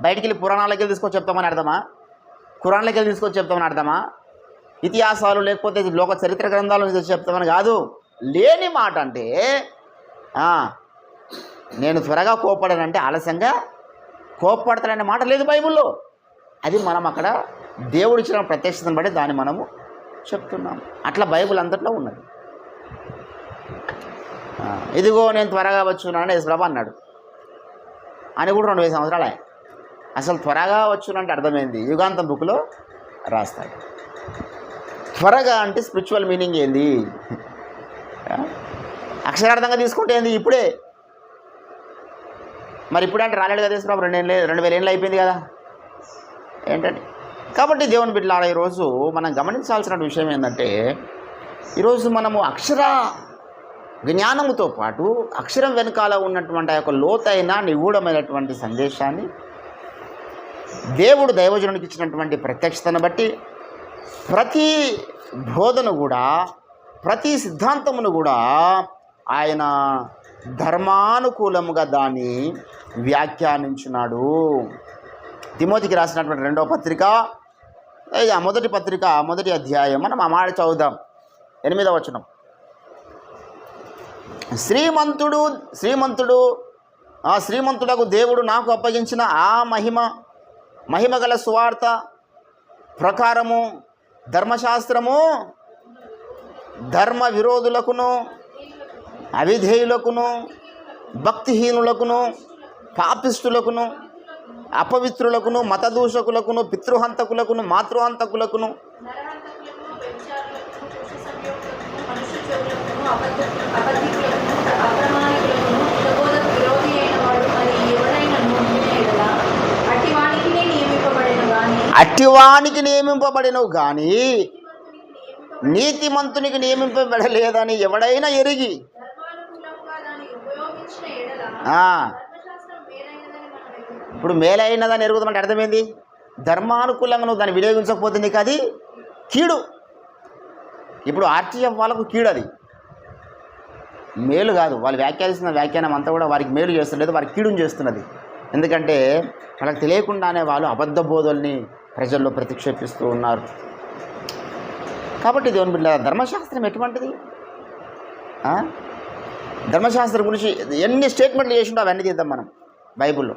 బయటికి వెళ్ళి పురాణాలకి వెళ్ళి తీసుకొచ్చి చెప్తామని అర్థమా? ఖురాన్లకి వెళ్ళి తీసుకొచ్చి చెప్తామని అర్థమా? ఇతిహాసాలు లేకపోతే లోక చరిత్ర గ్రంథాల నుంచి చెప్తామని కాదు. లేని మాట అంటే నేను త్వరగా కోపడనంటే ఆలస్యంగా కోపపడతాడనే మాట లేదు బైబిల్లో. అది మనం అక్కడ దేవుడిచ్చిన ప్రత్యక్షతను బట్టి దాన్ని మనము చెప్తున్నాం. అట్లా బైబిల్ అంతట్లో ఉన్నది. ఇదిగో నేను త్వరగా వచ్చున్నానని యేసుప్రభు అన్నాడు అని కూడా 2000 సంవత్సరాలు. అసలు త్వరగా వచ్చునంటే అర్థమైంది యుగాంతం బుక్లో రాస్తాడు. త్వరగా అంటే స్పిరిచువల్ మీనింగ్ ఏంది? అక్షరార్థంగా తీసుకుంటే ఏంది? ఇప్పుడే. మరి ఇప్పుడు అంటే రాలేడు కదా యేసుప్రభు, 2000 ఏళ్ళు అయిపోయింది కదా ఏంటంటే. కాబట్టి దేవుని బిడ్డలారా, ఈరోజు మనం గమనించాల్సిన విషయం ఏంటంటే, ఈరోజు మనము అక్షర జ్ఞానముతో పాటు అక్షరం వెనకాల ఉన్నటువంటి ఆ యొక్క లోతైన నిగూఢమైనటువంటి సందేశాన్ని దేవుడు దైవజనునికి ఇచ్చినటువంటి ప్రత్యక్షతను బట్టి ప్రతి బోధన కూడా, ప్రతి సిద్ధాంతమును కూడా ఆయన ధర్మానుకూలముగా దాన్ని వ్యాఖ్యానించున్నాడు. తిమోతికి రాసినటువంటి 2వ పత్రిక, మొదటి పత్రిక 1వ అధ్యాయం మనం ఆ మాట చదువుదాం. 8వ వచనం. శ్రీమంతుడకు దేవుడు నాకు అప్పగించిన ఆ మహిమ గల సువార్త ప్రకారము ధర్మశాస్త్రము ధర్మ విరోధులకును, అవిధేయులకును, భక్తిహీనులకును, పాపిష్టులకును, అపవిత్రులకును, మతదూషకులకును, పితృహంతకులకును, మాతృహంతకులకును, అట్టివానికి నియమింపబడినవు కానీ నీతిమంతునికి నియమింపబడలేదని ఎవడైనా ఎరిగి. ఇప్పుడు మేలైనదని ఎరుగుతామంటే అర్థమైంది, ధర్మానుకూలంగా నువ్వు దాన్ని వినియోగించకపోతే నీకు అది కీడు. ఇప్పుడు ఆర్టీఎఫ్ వాళ్ళకు కీడు, అది మేలు కాదు. వాళ్ళు వ్యాఖ్యానిస్తున్న వ్యాఖ్యానం అంతా కూడా వారికి మేలు చేస్తున్నది, వారికి కీడుని చేస్తున్నది. ఎందుకంటే వాళ్ళకి తెలియకుండానే వాళ్ళు అబద్ధ బోధల్ని ప్రజల్లో ప్రతిక్షేపిస్తూ ఉన్నారు. కాబట్టి దేవుని బిడ్డ, ధర్మశాస్త్రం ఎటువంటిది? ధర్మశాస్త్రం గురించి ఎన్ని స్టేట్మెంట్లు చేసిండో అవన్నీ తీద్దాం మనం బైబిల్లో.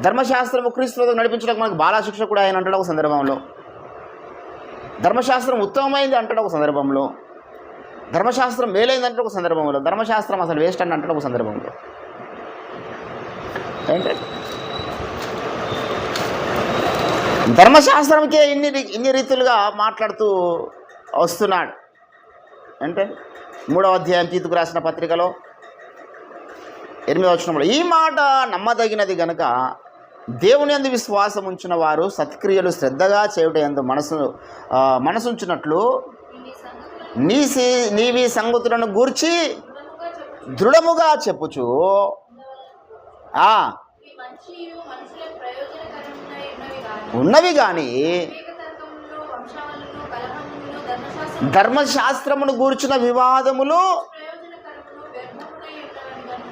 ధర్మశాస్త్రం క్రీస్తుతో నడిపించడానికి మనకు బాలాశిక్ష కూడా ఆయన అంటాడు ఒక సందర్భంలో. ధర్మశాస్త్రం ఉత్తమమైంది అంటాడు ఒక సందర్భంలో. ధర్మశాస్త్రం మేలైంది అంటాడు ఒక సందర్భంలో. ధర్మశాస్త్రం అసలు వేస్ట్ అని అంటాడు ఒక సందర్భంలో. ఏంటంటే ధర్మశాస్త్రంకే ఇన్ని రీతులుగా మాట్లాడుతూ వస్తున్నాడు. అంటే 3వ అధ్యాయం తీతుకు రాసిన పత్రికలో 8వ వచనంలో, ఈ మాట నమ్మదగినది గనుక దేవుని యందు విశ్వాసం ఉంచిన వారు సత్క్రియలు శ్రద్ధగా చేయుట యందు మనసుంచినట్లు నీవి సంగతులను గూర్చి దృఢముగా చెప్పుచు ఉన్నవి కానీ ధర్మశాస్త్రమును గూర్చిన వివాదములు.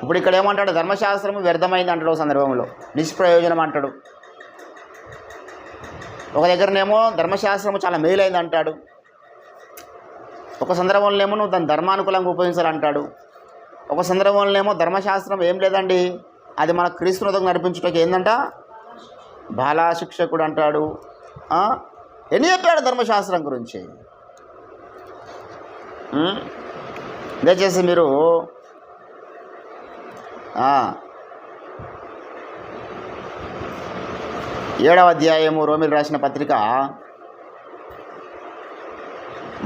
ఇప్పుడు ఇక్కడ ఏమంటాడు? ధర్మశాస్త్రము వ్యర్థమైంది అంటాడు ఒక సందర్భంలో, నిష్ప్రయోజనం అంటాడు. ఒక దగ్గరనేమో ధర్మశాస్త్రము చాలా మేలైంది అంటాడు. ఒక సందర్భంలోనేమో నువ్వు దాన్ని ధర్మానుకూలంగా ఉపయోగించాలంటాడు. ఒక సందర్భంలోనేమో ధర్మశాస్త్రం ఏం లేదండి, అది మన క్రీస్తునకు నడిపించడానికి ఏందంట బాలాశిక్షకుడు అంటాడు. ఎన్ని చెప్పాడు ధర్మశాస్త్రం గురించి. దయచేసి మీరు 7వ అధ్యాయము రోమిలకు రాసిన పత్రిక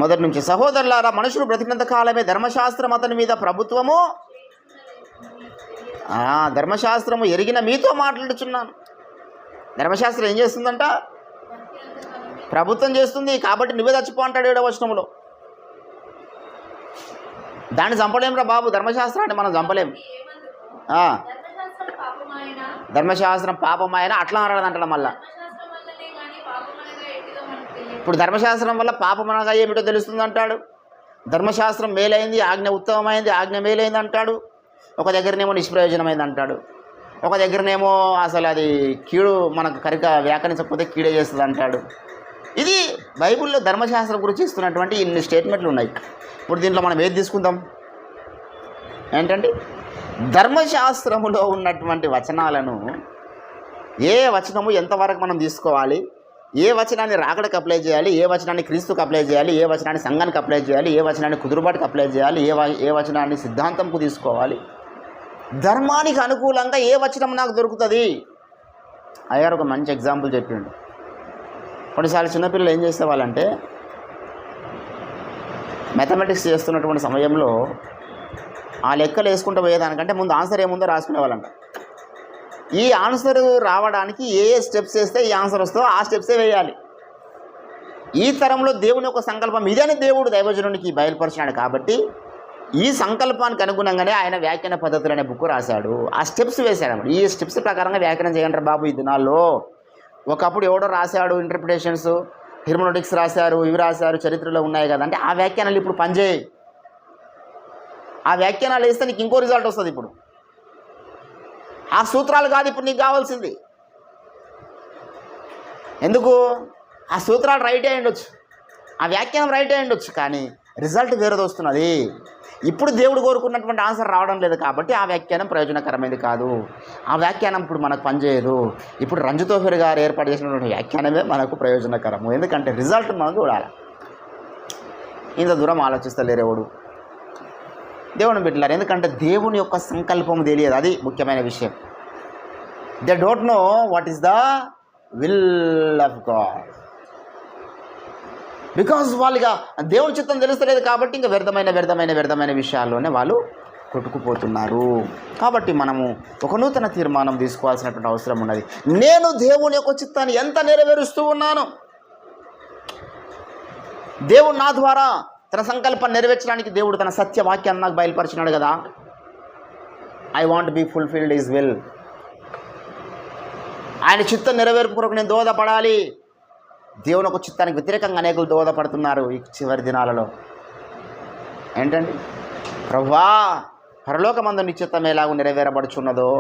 1 నుంచి, సహోదరులారా, మనుషులు బ్రతికినంత కాలమే ధర్మశాస్త్రం అతని మీద ప్రభుత్వము ధర్మశాస్త్రము ఎరిగిన మీతో మాట్లాడుచున్నాను. ధర్మశాస్త్రం ఏం చేస్తుందంట? ప్రభుత్వం చేస్తుంది. కాబట్టి నువ్వే చచ్చిపో అంటాడు 7వ వచనంలో. దాన్ని చంపలేమురా బాబు, ధర్మశాస్త్రాన్ని మనం చంపలేము. ధర్మశాస్త్రం పాపమాయన అట్లా అనరాదంటాడు మళ్ళా. ఇప్పుడు ధర్మశాస్త్రం వల్ల పాపమనగా ఏమిటో తెలుస్తుంది అంటాడు. ధర్మశాస్త్రం మేలైంది, ఆజ్ఞ ఉత్తమమైంది, ఆజ్ఞ మేలైంది అంటాడు. ఒక దగ్గరనేమో నిష్ప్రయోజనమైంది అంటాడు. ఒక దగ్గరనేమో అసలు అది కీడు, మనకు కరిగా వ్యాకరించకపోతే కీడే చేస్తుంది అంటాడు. ఇది బైబిల్లో ధర్మశాస్త్రం గురించి ఇస్తున్నటువంటి ఇన్ని స్టేట్మెంట్లు ఉన్నాయి. ఇప్పుడు దీంట్లో మనం ఏది తీసుకుందాం ఏంటంటే, ధర్మశాస్త్రములో ఉన్నటువంటి వచనాలను ఏ వచనము ఎంతవరకు మనం తీసుకోవాలి, ఏ వచనాన్ని రాకడకు అప్లై చేయాలి, ఏ వచనాన్ని క్రీస్తుకు అప్లై చేయాలి, ఏ వచనాన్ని సంఘానికి అప్లై చేయాలి, ఏ వచనాన్ని కుదురుబాటుకు అప్లై చేయాలి, ఏ వచనాన్ని సిద్ధాంతంకు తీసుకోవాలి, ధర్మానికి అనుకూలంగా ఏ వచనం నాకు దొరుకుతుంది. అయ్యారు ఒక మంచి ఎగ్జాంపుల్ చెప్పిండు. కొన్నిసార్లు చిన్నపిల్లలు ఏం చేసేవాళ్ళంటే మ్యాథమెటిక్స్ చేస్తున్నటువంటి సమయంలో ఆ లెక్కలు వేసుకుంటూ పోయేదానికంటే ముందు ఆన్సర్ ఏముందో రాసుకునేవాళ్ళంట. ఈ ఆన్సర్ రావడానికి ఏ స్టెప్స్ వేస్తే ఈ ఆన్సర్ వస్తుందో ఆ స్టెప్సే వేయాలి. ఈ తరంలో దేవుని యొక్క సంకల్పం ఇదని దేవుడు దైవజనునికి బయలుపరిచినాడు కాబట్టి ఈ సంకల్పానికి అనుగుణంగానే ఆయన వ్యాఖ్యాన పద్ధతులు అనే బుక్ రాశాడు. ఆ స్టెప్స్ వేశాడు. ఈ స్టెప్స్ ప్రకారంగా వ్యాఖ్యానం చేయండి బాబు ఈ దినాల్లో. ఒకప్పుడు ఎవడో రాశాడు ఇంటర్ప్రిటేషన్స్, హిర్మనోటిక్స్ రాశారు, ఇవి రాశారు, చరిత్రలో ఉన్నాయి కదా అంటే ఆ వ్యాఖ్యానాలు ఇప్పుడు పనిచేయి. ఆ వ్యాఖ్యానాలు వేస్తే నీకు ఇంకో రిజల్ట్ వస్తుంది. ఇప్పుడు ఆ సూత్రాలు కాదు ఇప్పుడు నీకు కావాల్సింది. ఎందుకు? ఆ సూత్రాలు రైటే అయ్యుండొచ్చు, ఆ వ్యాఖ్యానం రైటే అయ్యుండొచ్చు, కానీ రిజల్ట్ వేరేది వస్తున్నది. ఇప్పుడు దేవుడు కోరుకున్నటువంటి ఆన్సర్ రావడం లేదు కాబట్టి ఆ వ్యాఖ్యానం ప్రయోజనకరమైనది కాదు. ఆ వ్యాఖ్యానం ఇప్పుడు మనకు పనిచేయదు. ఇప్పుడు రంజితోఫర్ గారు ఏర్పాటు చేసినటువంటి వ్యాఖ్యానమే మనకు ప్రయోజనకరము. ఎందుకంటే రిజల్ట్ మనం చూడాలి. ఇంత దూరం ఆలోచిస్తలేరేవాడు దేవుని బిడ్డలారు. ఎందుకంటే దేవుని యొక్క సంకల్పం తెలియదు, అది ముఖ్యమైన విషయం. They don't know what is the will of God. Because వాళ్ళుగా దేవుని చిత్తం తెలుస్తలేదు కాబట్టి ఇంకా వ్యర్థమైన విషయాల్లోనే వాళ్ళు కొట్టుకుపోతున్నారు. కాబట్టి మనము ఒక నూతన తీర్మానం తీసుకోవాల్సినటువంటి అవసరం ఉన్నది. నేను దేవుని యొక్క చిత్తాన్ని ఎంత నెరవేరుస్తూ ఉన్నాను, దేవుడు నా ద్వారా తన సంకల్పాన్ని నెరవేర్చడానికి దేవుడు తన సత్యవాక్యాన్ని నాకు బయలుపరిచినాడు కదా. I want be fulfilled is will. ఆయన చిత్తం నెరవేర్పు కొరకు నేను దోహదపడాలి. దేవుని ఒక చిత్తానికి వ్యతిరేకంగా అనేకులు దోహదపడుతున్నారు ఈ చివరి దినాలలో. ఏంటండి? ప్రభువా పరలోకమందు నీ చిత్తం ఎలాగో నెరవేరబడుచున్నదో,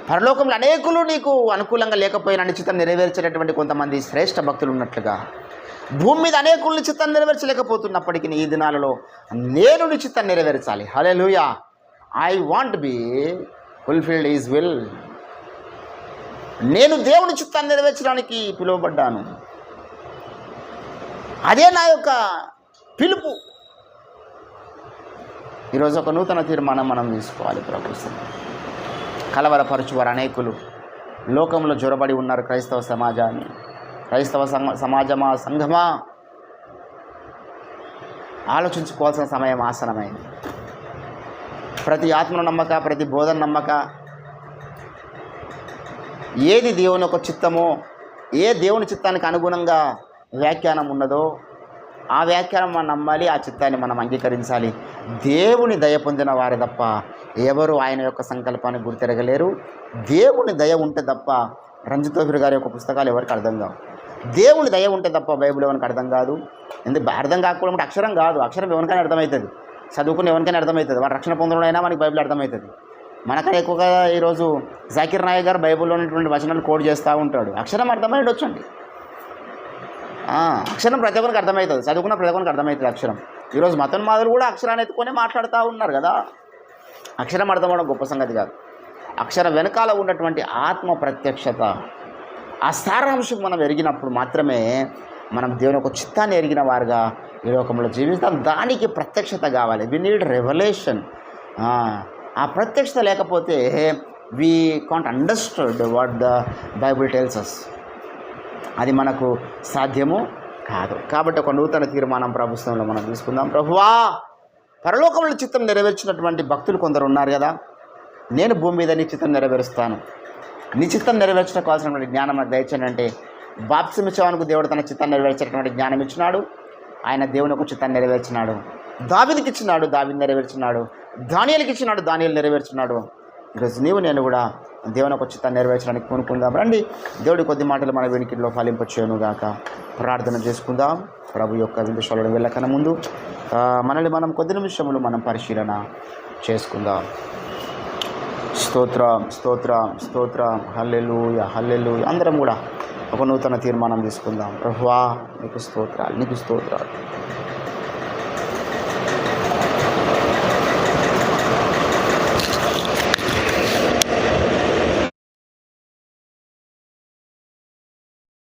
పరలోకంలో అనేకులు నీకు అనుకూలంగా లేకపోయినా నీ చిత్తం నెరవేర్చేటటువంటి కొంతమంది శ్రేష్ఠ భక్తులు ఉన్నట్లుగా భూమి మీద అనేకుల్ని చిత్తం నెరవేర్చలేకపోతున్నప్పటికీ ఈ దినాలలో నేను నీ చిత్తం నెరవేర్చాలి. Hallelujah. I want be fulfilled is will. నేను దేవుని చిత్తాన్ని నెరవేర్చడానికి పిలువబడ్డాను. అదే నా యొక్క పిలుపు. ఈరోజు ఒక నూతన తీర్మానం మనం తీసుకోవాలి. ప్రభుత్వం కలవరపరచువారు అనేకులు లోకంలో జొరబడి ఉన్నారు. క్రైస్తవ సమాజాన్ని, క్రైస్తవ సమాజమా, సంఘమా, ఆలోచించుకోవాల్సిన సమయం ఆసనమైంది. ప్రతి ఆత్మను నమ్మక, ప్రతి బోధన నమ్మక, ఏది దేవుని యొక్క చిత్తమో, ఏ దేవుని చిత్తానికి అనుగుణంగా వ్యాఖ్యానం ఉన్నదో ఆ వ్యాఖ్యానం మనం నమ్మాలి, ఆ చిత్తాన్ని మనం అంగీకరించాలి. దేవుని దయ పొందిన వారే తప్ప ఎవరు ఆయన యొక్క సంకల్పాన్ని గుర్తెరగలేరు. దేవుని దయ ఉంటే తప్ప రంజితోఫర్ గారి యొక్క పుస్తకాలు ఎవరికి అర్థం కావు. దేవుని దయ ఉంటే తప్ప బైబిల్ ఎవరికి అర్థం కాదు. ఎందుకు అర్థం కాకపోవడం అంటే అక్షరం కాదు, అక్షరం ఎవరికైనా అర్థమవుతుంది, చదువుకుని ఎవరికైనా అర్థమవుతుంది. వాడు రక్షణ పొందడం మనకి బైబిల్ అర్థమవుతుంది. మనకన్నా ఎక్కువగా ఈరోజు జాకిర్ నాయక్ గారు బైబిల్లో ఉన్నటువంటి వచనాలు కోడ్ చేస్తూ ఉంటాడు. అక్షరం అర్థమై ఉండొచ్చండి. అక్షరం ప్రతి ఒక్కరికి అర్థమవుతుంది, చదువుకున్న ప్రతి ఒక్కరికి అర్థమవుతుంది అక్షరం. ఈరోజు మతోన్మాదులు కూడా అక్షరాన్ని ఎత్తుకొని మాట్లాడుతూ ఉన్నారు కదా. అక్షరం అర్థమవడం గొప్ప సంగతి కాదు. అక్షరం వెనకాల ఉన్నటువంటి ఆత్మ ప్రత్యక్షత, ఆ సారాంశం మనం ఎరిగినప్పుడు మాత్రమే మనం దేవుని యొక్క చిత్తాన్ని ఎరిగిన వారుగా ఈ లోకంలో జీవిస్తాం. దానికి ప్రత్యక్షత కావాలి. We need revolution. ఆ ప్రత్యక్షత లేకపోతే we can't understood what the Bible tells us. అది మనకు సాధ్యము కాదు. కాబట్టి ఒక నూతన తీర్మానం ప్రభుత్వంలో మనం తీసుకుందాం. ప్రభువా పరలోకంలో చిత్తం నెరవేర్చినటువంటి భక్తులు కొందరు ఉన్నారు కదా, నేను భూమి మీద నీ చిత్తం నెరవేరుస్తాను. నీ చిత్తం నెరవేర్చడం కావాల్సినటువంటి జ్ఞానం నాకు దయచేయండి అంటే, బాప్తిసం ఇచ్చేవానికి దేవుడు తన చిత్తాన్ని నెరవేర్చేటటువంటి జ్ఞానం ఇచ్చినాడు. ఆయన దేవుని యొక్క చిత్తాన్ని నెరవేర్చినాడు. దావీదుకి ఇచ్చినాడు, దావీదు నెరవేర్చినాడు. దానియేలుకి ఇచ్చినాడు, దానియేలు నెరవేర్చినాడు. ఈరోజు నీవు నేను కూడా దేవుని యొక్క చిత్తాన్ని నెరవేర్చడానికి పూనుకుందాం. రండి, దేవుడి కొద్ది మాటలు మన వెనుకలో ఫలింపచేయను గాక. ప్రార్థన చేసుకుందాం. ప్రభు యొక్క విందుశాలను వెళ్ళకన ముందు మనల్ని మనం కొద్ది నిమిషములు మనం పరిశీలన చేసుకుందాం. స్తోత్రం, స్తోత్రం, స్తోత్రం. హల్లెలూయా, హల్లెలూయా. అందరం కూడా ఒక నూతన తీర్మానం తీసుకుందాం. ప్రభువా నీకు స్తోత్రాలు, నీకు స్తోత్రాలు.